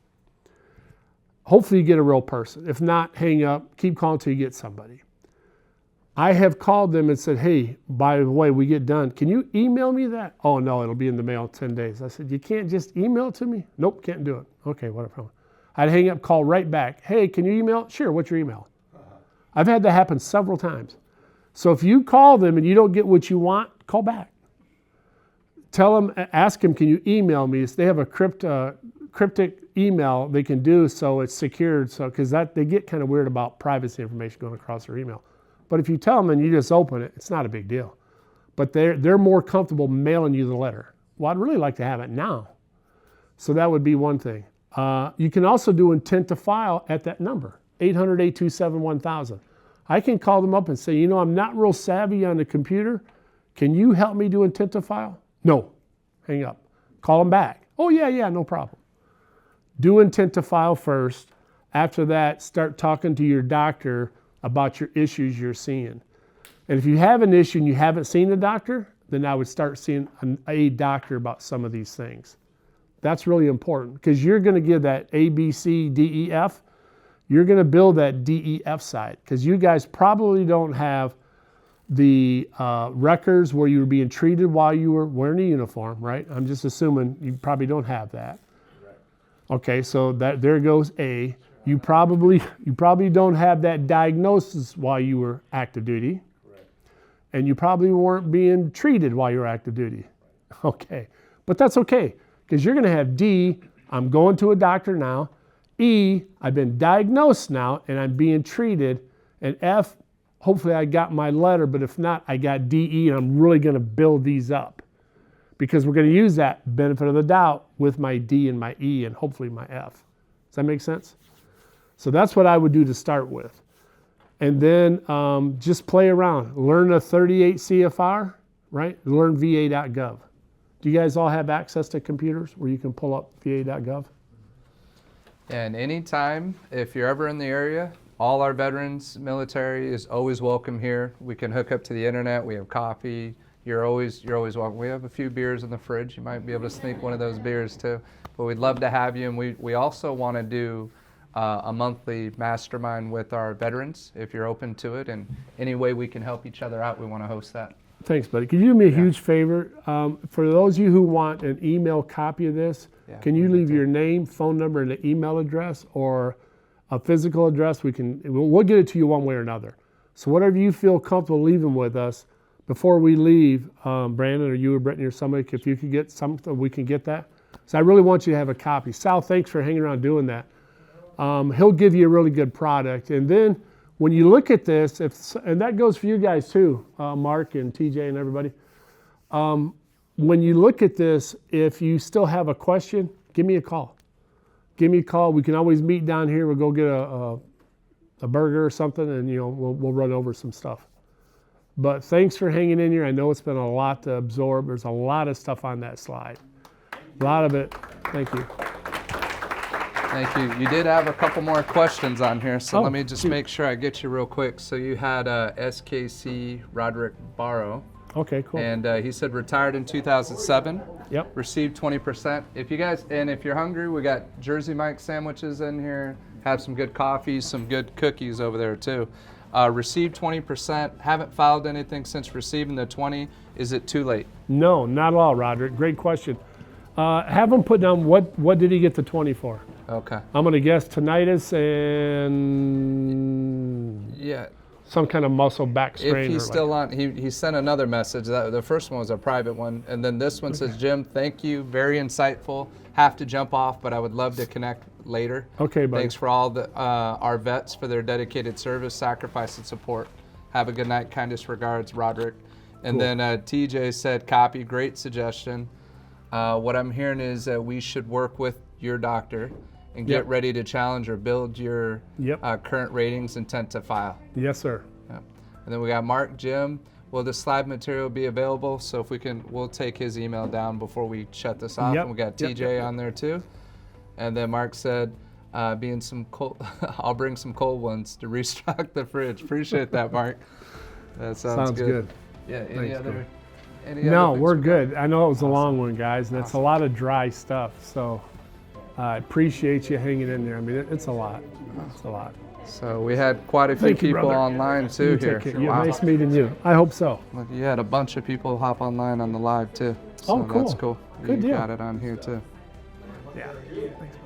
hopefully you get a real person. If not, hang up, keep calling until you get somebody. I have called them and said, hey, by the way, we get done. Can you email me that? Oh, no, it'll be in the mail in 10 days. I said, you can't just email it to me? Nope, can't do it. Okay, whatever. I'd hang up, call right back. Hey, can you email? Sure, what's your email? I've had that happen several times. So if you call them and you don't get what you want, call back. Tell them, ask them, can you email me? They have a cryptic email they can do so it's secured. So because they get kind of weird about privacy information going across their email. But if you tell them and you just open it, it's not a big deal. But they're more comfortable mailing you the letter. Well, I'd really like to have it now. So that would be one thing. You can also do intent to file at that number, 800-827-1000. I can call them up and say, I'm not real savvy on the computer. Can you help me do intent to file? No. Hang up. Call them back. Oh, yeah, no problem. Do intent to file first. After that, start talking to your doctor about your issues you're seeing. And if you have an issue and you haven't seen a doctor, then I would start seeing a doctor about some of these things. That's really important because you're going to give that A, B, C, D, E, F. You're going to build that DEF side because you guys probably don't have the records where you were being treated while you were wearing a uniform, right? I'm just assuming you probably don't have that. Okay, so there goes A. You probably don't have that diagnosis while you were active duty. And you probably weren't being treated while you were active duty. Okay, but that's okay because you're going to have D, I'm going to a doctor now. E, I've been diagnosed now and I'm being treated. And F, hopefully I got my letter, but if not, I got DE and I'm really going to build these up because we're going to use that benefit of the doubt with my D and my E and hopefully my F. Does that make sense? So that's what I would do to start with. And then just play around. Learn a 38 CFR, right? Learn VA.gov. Do you guys all have access to computers where you can pull up VA.gov? And anytime, if you're ever in the area, all our veterans, military is always welcome here. We can hook up to the internet. We have coffee. You're always welcome. We have a few beers in the fridge. You might be able to sneak one of those beers too. But we'd love to have you. And we also want to do a monthly mastermind with our veterans if you're open to it. And any way we can help each other out, we want to host that. Thanks, buddy. Can you do me a huge favor? For those of you who want an email copy of this, can you leave your name, phone number, and an email address or a physical address? We'll get it to you one way or another. So whatever you feel comfortable leaving with us, before we leave, Brandon or you or Brittany or somebody, if you could get something, we can get that. So I really want you to have a copy. Sal, thanks for hanging around doing that. He'll give you a really good product. And then when you look at this, and that goes for you guys too, Mark and TJ and everybody. When you look at this, if you still have a question, give me a call. Give me a call. We can always meet down here. We'll go get a burger or something, and we'll run over some stuff. But thanks for hanging in here. I know it's been a lot to absorb. There's a lot of stuff on that slide. A lot of it. Thank you. Thank you. You did have a couple more questions on here, so let me just make sure I get you real quick. So you had SKC Roderick Barrow. Okay, cool. And he said retired in 2007. Yep. Received 20%. If you're hungry, we got Jersey Mike sandwiches in here. Have some good coffee, some good cookies over there too. Received 20%. Haven't filed anything since receiving the 20. Is it too late? No, not at all, Roderick. Great question. Have him put down what did he get the 20 for? Okay. I'm going to guess tinnitus and some kind of muscle back strain. If he's still on, he sent another message. The first one was a private one, and then this one says, Jim, thank you, very insightful. Have to jump off, but I would love to connect later. Okay, buddy. Thanks for all our vets for their dedicated service, sacrifice, and support. Have a good night. Kindest regards, Roderick. And then TJ said, copy, great suggestion. What I'm hearing is that we should work with your doctor and get ready to challenge or build your current ratings intent to file. Yes, sir. And then we got Mark, Jim. Will the slide material be available? So if we can, we'll take his email down before we shut this off. Yep, And we got yep, TJ yep. on there too. And then Mark said, being some cold, I'll bring some cold ones to restock the fridge. Appreciate that, Mark. That sounds good. Yeah. Any Thanks, other? Corey. Any No, other things we're we got? good. I know it was a long one, guys, and it's a Awesome. lot of dry stuff. So I appreciate you hanging in there. I mean, it's a lot. It's a lot. So we had quite a few Thank you, people brother. online You too take here. care. Yeah, Wow. nice meeting you. I hope so. Look, you had a bunch of people hop online on the live too. So Oh, cool. That's cool. Good you deal. got it on here too. Yeah. Thanks.